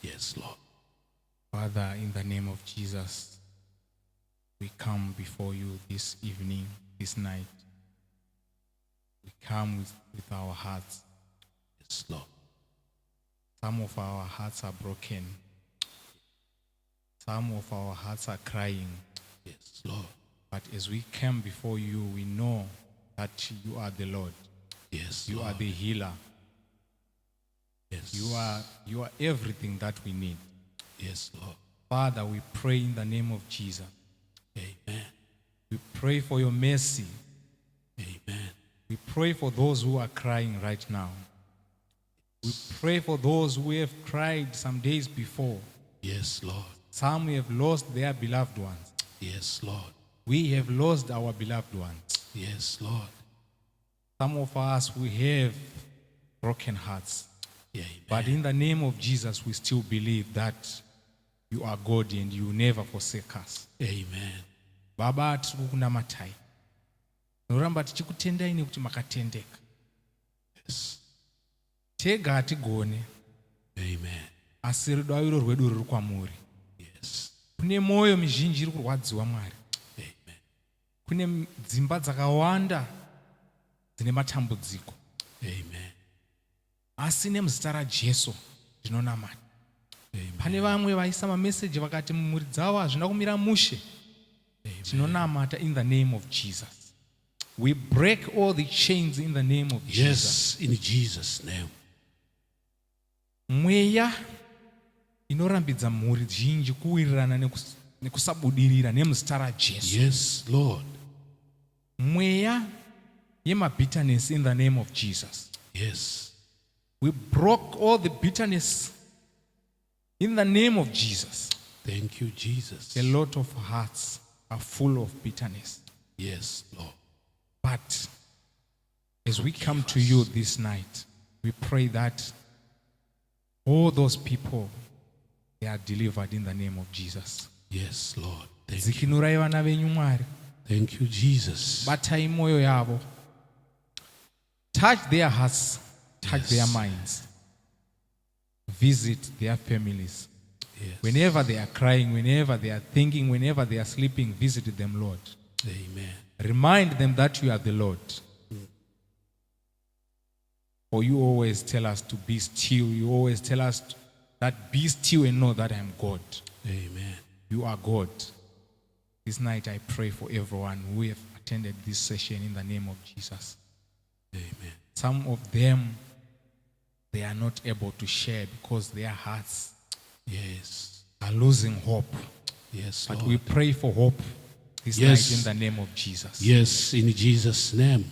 Yes, Lord. Father, in the name of Jesus, we come before you this evening, this night. we come with our hearts. Yes, Lord. Some of our hearts are broken. Some of our hearts are crying. Yes, Lord. But as we come before you, we know that you are the Lord. Yes, You Lord. are the healer. Yes. You are everything that we need. Yes, Lord. Father, we pray in the name of Jesus. Amen. We pray for your mercy. Amen. We pray for those who are crying right now. We pray for those who have cried some days before. Yes, Lord. Some have lost their beloved ones. Yes, Lord. We have lost our beloved ones. Yes, Lord. Some of us, we have broken hearts. Amen. But in the name of Jesus, we still believe that you are God and you never forsake us. Amen. Baba, tiri kunamatai. Noramba tichikutendai nekuti makatendeka. Yes. Tega hatigone. Amen. Asi rudo rwedu ruri kwamuri. Yes. Kune moyo mizhinji iri kurwadziwa Mwari. Amen. Kune dzimba dzakawanda dzine matambudziko. Amen. Asi nemuzita raJesu ndinonamata. Amen. Pane vamwe vaisa mameseji vakati mumhuri dzavo hazvina kumira mushe. Tinonamata in the name of Jesus. We break all the chains in the name of Jesus. Yes, in Jesus' name. Mweya inorambidza mhuri zhinji kuwirirana nekusabudirira nemuzita raJesu. Yes, Lord. Mweya yemabitterness in the name of Jesus. Yes. We broke all the bitterness in the name of Jesus. Thank you, Jesus. A lot of hearts are full of bitterness. Yes, Lord. But as we come to you this night, we pray that all those people, they are delivered in the name of Jesus. Yes, Lord. Thank you. Zikinurai vana venyu Mwari. Thank you, Jesus. Batai moyo yavo. Touch their hearts, touch Yes. their minds. Visit their families. Yes. Whenever they are crying, whenever they are thinking, whenever they are sleeping, visit them, Lord. Amen. Remind them that you are the Lord. For you always tell us to be still. You always tell us that be still and know that I am God. Amen. You are God. This night I pray for everyone who have attended this session in the name of Jesus. Amen. Some of them, they are not able to share because their hearts Yes. are losing hope. Yes, But Lord. we pray for hope this Yes. night in the name of Jesus. Yes, in Jesus' name.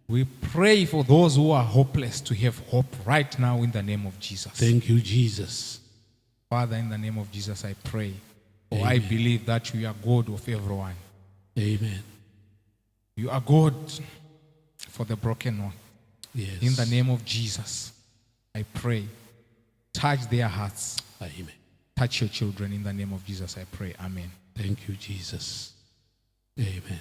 We pray for those who are hopeless to have hope right now in the name of Jesus. Thank you, Jesus. Father, in the name of Jesus, I pray. For I Amen. believe that you are God of everyone. Amen. You are God for the broken one. Yes. In the name of Jesus, I pray. Touch their hearts. Amen. Touch your children. In the name of Jesus, I pray. Amen. Thank you, Jesus. Amen.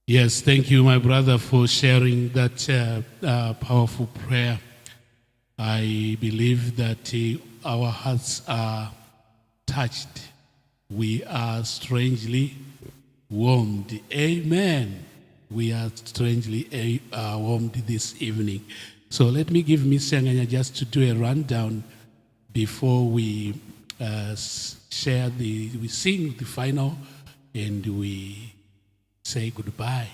Yes, thank you, my brother, for sharing that powerful prayer. I believe that our hearts are touched. We are strangely warmed. Amen. We are strangely warmed this evening. So let me give Miss Sanganya just to do a rundown before we we sing the final and we say goodbye.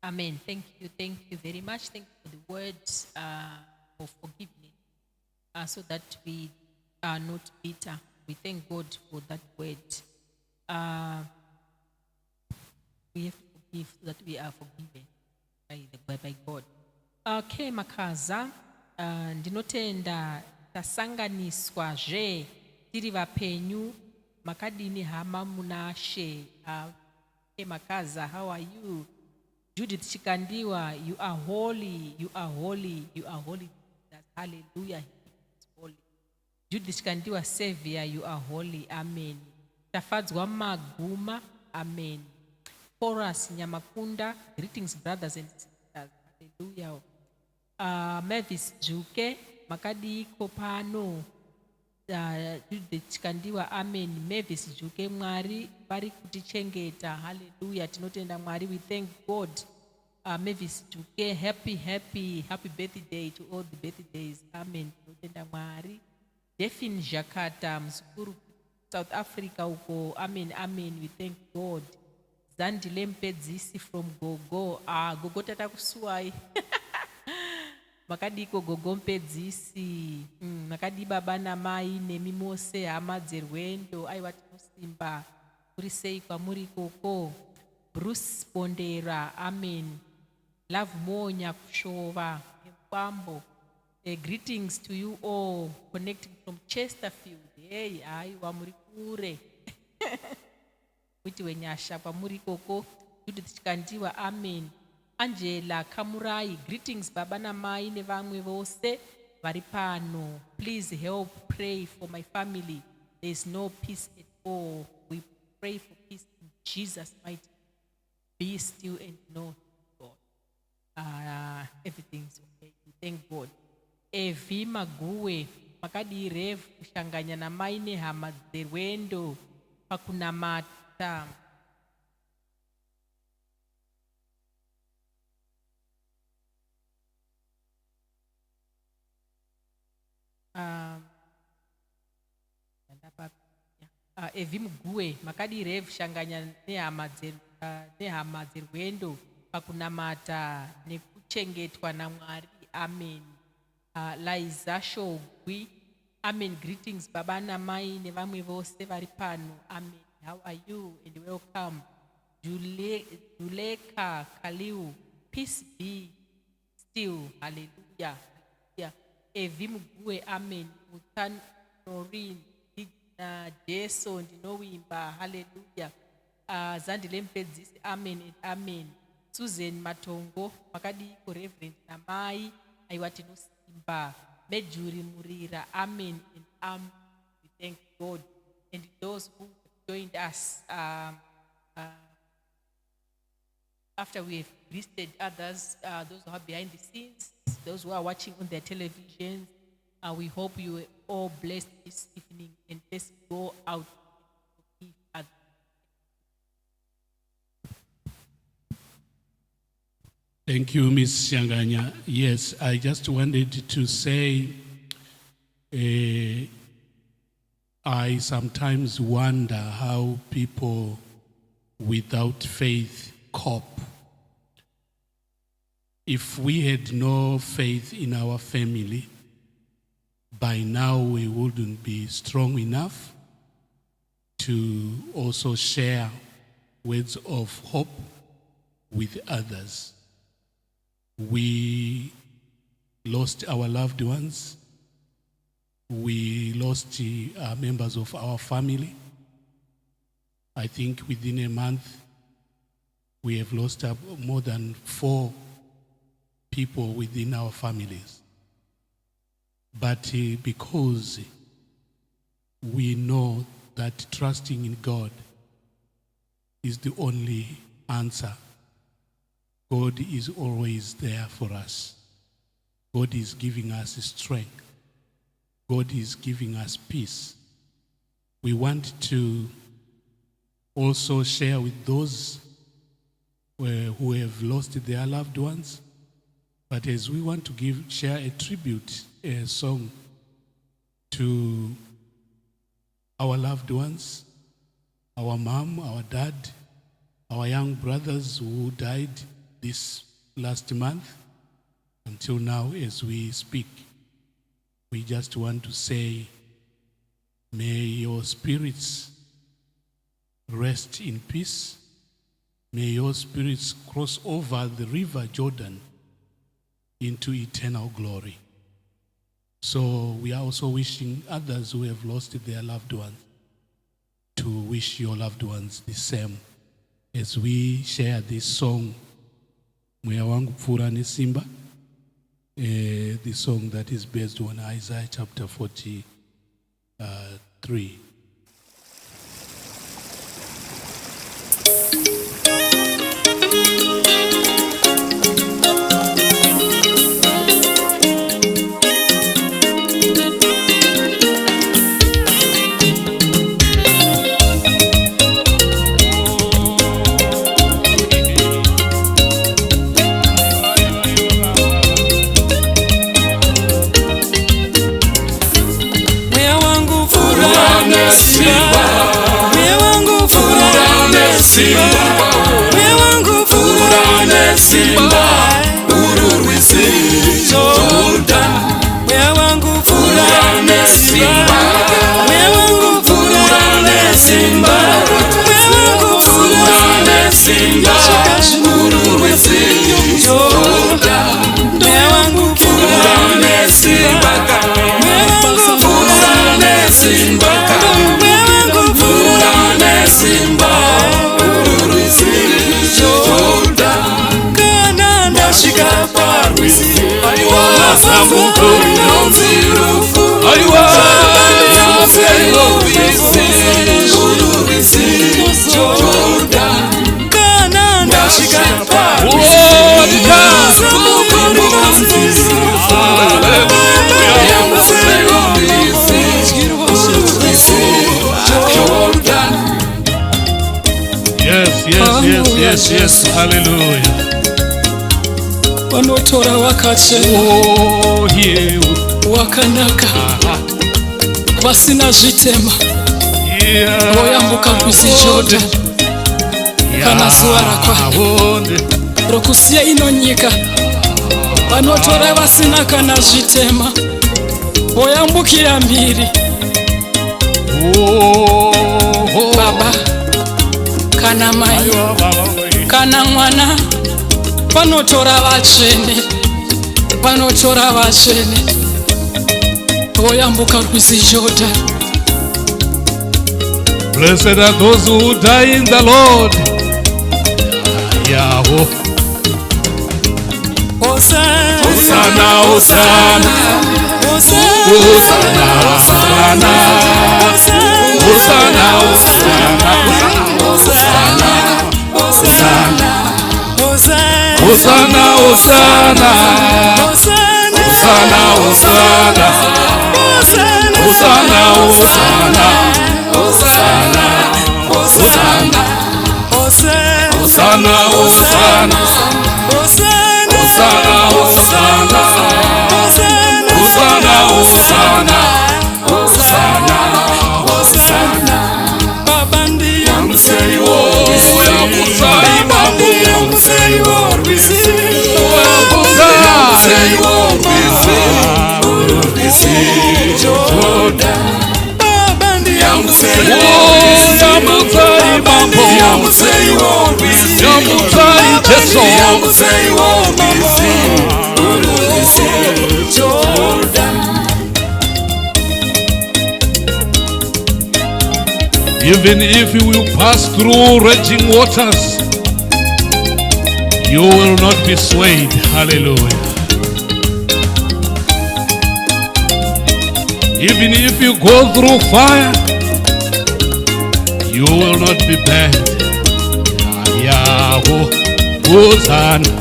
Amen. Thank you very much. Thank you for the words of forgiveness, so that we are not bitter. We thank God for that word. We have to forgive so that we are forgiven by God. Okay, Makaza, ndinotenda tasanganiswazve tiri vapenyu makadini hama munashe. Hey, Makaza, how are you? Judith Chikandiwa, you are holy, you are holy, you are holy. Hallelujah, he is holy. Judith Chikandiwa, Savior, you are holy, amen. Tafadzwa Maguma, amen. Chorus Nyamakunda, greetings brothers and sisters, hallelujah. Mavis Juke, Makadi Kopano, Judith Chikandiwa, amen. Mavis Juke Mwari, pari kutichengeta, hallelujah. Tinotenda Mwari, we thank God Mavis Duke, happy birthday to all the birthdays. Amen. Totenda Mwari. Defin Jakarta, Msukuru, South Africa uko. Amen. We thank God. Zandile Mpedzisi from Gogo. Gogo tata kusuai. Makadiko Gogo Mpedzisi. Makadi baba na mai nemimose hama dzerwendo. Aiwati musimba. Kurisei kwa muri koko. Bruce Pondera. Amen. Love Monya Kushova. Mpambo. Greetings to you all connecting from Chesterfield. Hey, wamuri kure. Kuti wenyasha pamuri koko. Judith Kandiwa. Amen. Angela Kamurai. Greetings baba na mai nevamwe vose varipano. Please help pray for my family. There is no peace at all. We pray for peace in Jesus' mighty name. Be still and know God. Everything's okay. We thank God. Evi Mague, Makadi Rev, Kushanganya na maine hama dzerwendo pakunamata. Evi Mague, Makadi Rev, Shanganya ne hama dzerwendo pakunamata nekuchengetwa na Mwari. Amen. Laiza Shogwi. Amen. Greetings baba na mai nevamwe vose varipano. Amen. How are you and welcome. Juleka Kaliu. Peace be still. Hallelujah. Evi Mugue. Amen. Mutan Norin. Jason Dinowimba. Hallelujah. Zandile Mpedzisi. Amen and amen. Susan Matongo. Makadi ko Reverend Namai. Aiwati no simba. Mejuri Murira. Amen and we thank God. And those who joined us after we have listed others, those who are behind the scenes, those who are watching on their televisions, we hope you are all blessed this evening, and let's go out and give others. Thank you, Ms. Shanganya. Yes, I just wanted to say I sometimes wonder how people without faith cope. If we had no faith in our family, by now we wouldn't be strong enough to also share words of hope with others. We lost our loved ones. We lost members of our family. I think within a month, we have lost more than 4 people within our families. But because we know that trusting in God is the only answer, God is always there for us. God is giving us strength. God is giving us peace. We want to also share with those who have lost their loved ones. But as we want to share a tribute song to our loved ones, our mom, our dad, our young brothers who died this last month, until now as we speak, we just want to say, may your spirits rest in peace. May your spirits cross over the river Jordan into eternal glory. So we are also wishing others who have lost their loved ones to wish your loved ones the same as we share this song, Moya wangu pfura nesimba, the song that is based on Isaiah chapter 43. nesimba, moyo wangu fura nesimba, ururwisi Jordan, moyo wangu fura nesimba, moyo wangu fura nesimba, moyo wangu fura nesimba, ururwisi Jordan, moyo wangu fura nesimba, moyo wangu fura nesimba, moyo wangu fura nesimba, ururwisi Jordan, kana ndashika parwisi, aiwa samuko nonzirufu, aiwa ururwisi Jordan, kana ndashika parwisi, samuko nonzirufu, Yes, hallelujah. Vanotora vakache wakanaka vasina zvitema voyambuka rwizi Jordan kana zuva rakwana rokusiya ino nyika. Vanotora vasina kana zvitema voyambukira mhiri. Baba kana mai kana mwana vanotora vatsvene, vanotora vatsvene voyambuka rwizi Jordan. Blessed are those who die in the Lord. Yahweh. Hosanna, Hosanna, Hosanna, Hosanna, Hosanna, Hosanna, Hosanna, Hosanna, Hosanna, Hosanna, Hosanna, Hosanna, Hosanna, Hosanna, Hosanna, Hosanna, Hosanna, Hosanna, Hosanna, Even if you will pass through raging waters, you will not be swayed. Hallelujah. Even if you go through fire, you will not be burned. Yahweh, Hosanna.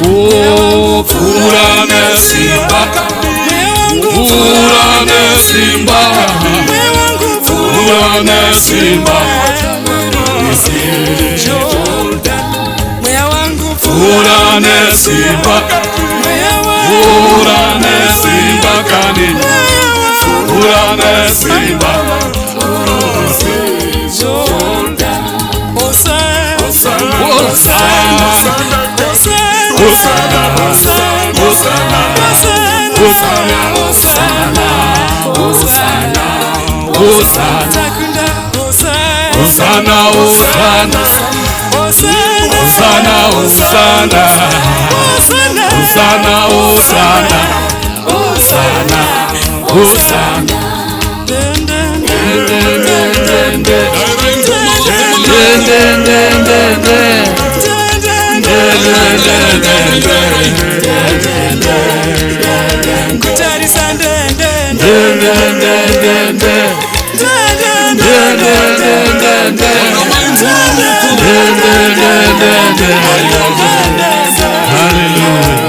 Oh, pura nesimba, pura nesimba, pura nesimba, pura nesimba, pura nesimba kani, pura nesimba, Hosanna, Hosanna, Hosanna, Hosanna, Hosanna, Hosanna, Hosanna, Hosanna. Hallelujah.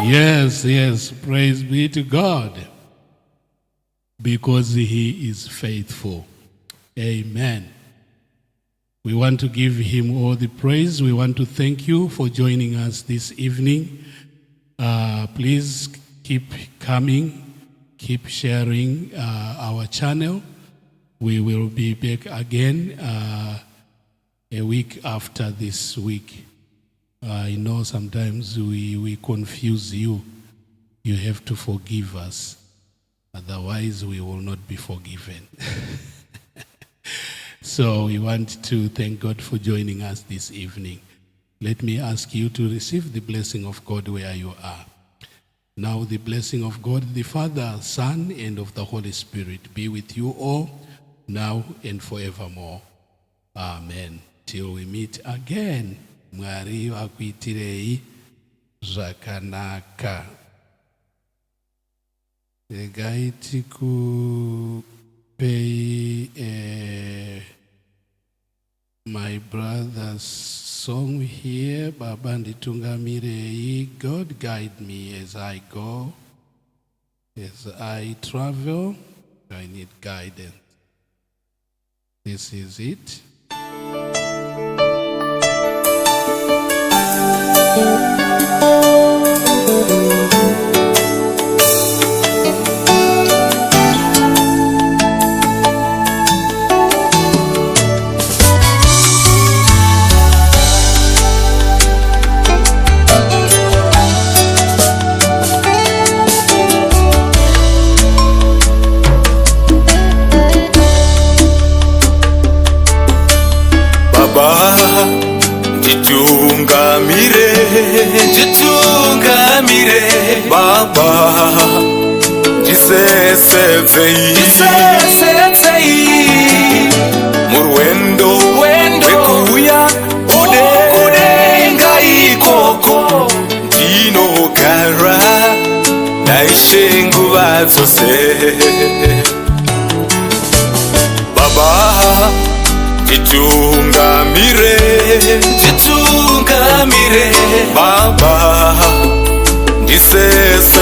Yes, yes, praise be to God, because He is faithful. Amen. We want to give Him all the praise. We want to thank you for joining us this evening. Please keep coming, keep sharing our channel. We will be back again a week after this week. I know sometimes we confuse you. You have to forgive us. Otherwise, we will not be forgiven. So we want to thank God for joining us this evening. Let me ask you to receive the blessing of God where you are. Now the blessing of God, the Father, Son, and of the Holy Spirit be with you all, now and forevermore. Amen. Till we meet again. Mwari akuitirei zvakanaka. Regai tikupei my brother's song here. Baba nditungamirei. God guide me as I go, as I travel. I need guidance. This is it. Nditungamire Baba, ndisesedzei murwendo rwekuuya kudenga ikoko ndinogara naishe nguva dzose. Baba nditungamire Baba, ndisesedzei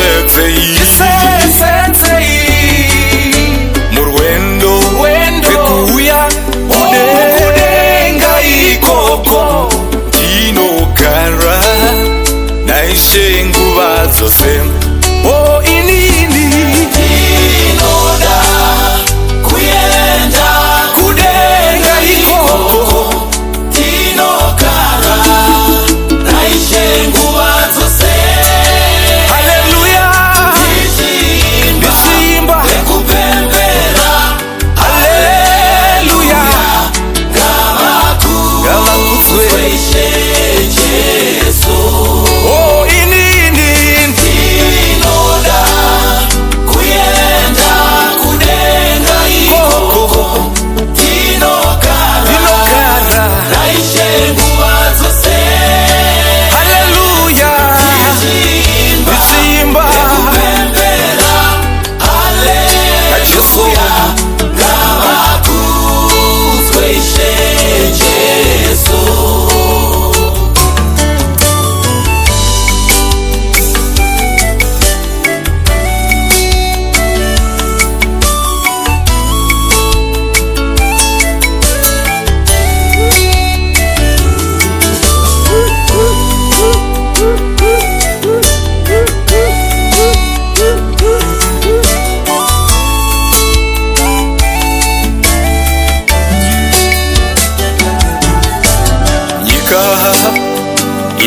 murwendo rwekuuya kudenga ikoko ndinogara naishe nguva dzose. O inini ndinoda kuenda kudenga ikoko ndinogara naishe nguva dzose. Haleluya, ndichimba nekupembera. Haleluya, ngavakudzwe Jesu. Oh, inini ndinoda kuenda kudenga ikoko ndinogara naishe nguva dzose. Haleluya, ndichimba nekupembera. Haleluya, ngavakudzwe Jesu.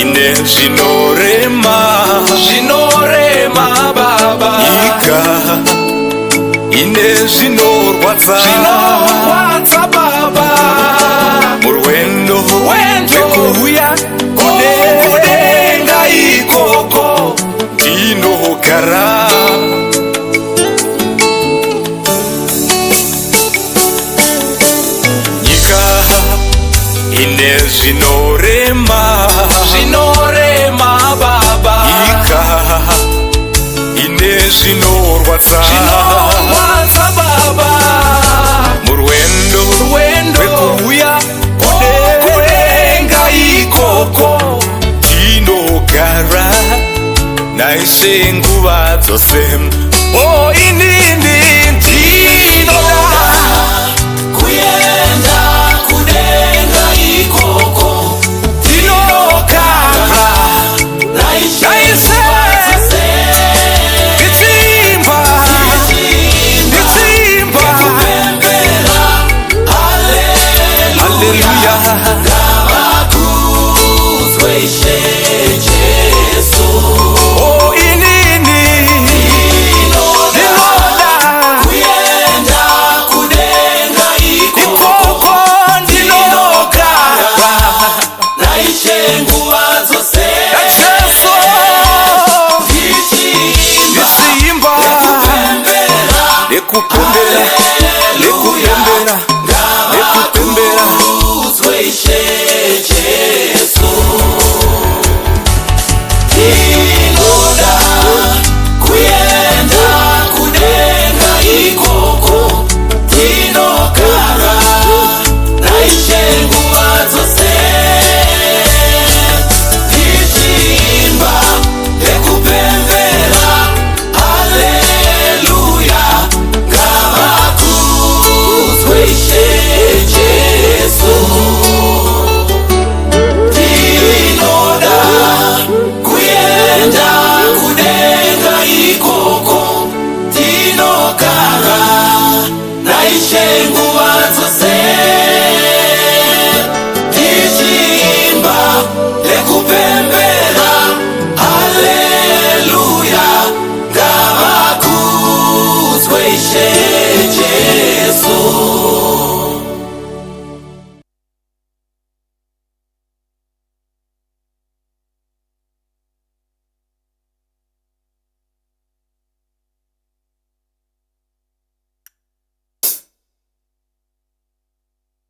Ine zvinorema Baba, nyika ine zvinorwadza Baba, murwendo rwekuuya kudenga ikoko ndinogara. Nyika ine zvinorema Baba, nyika ine zvinorwadza Baba, murwendo rwekuuya ngaishe nguva dzose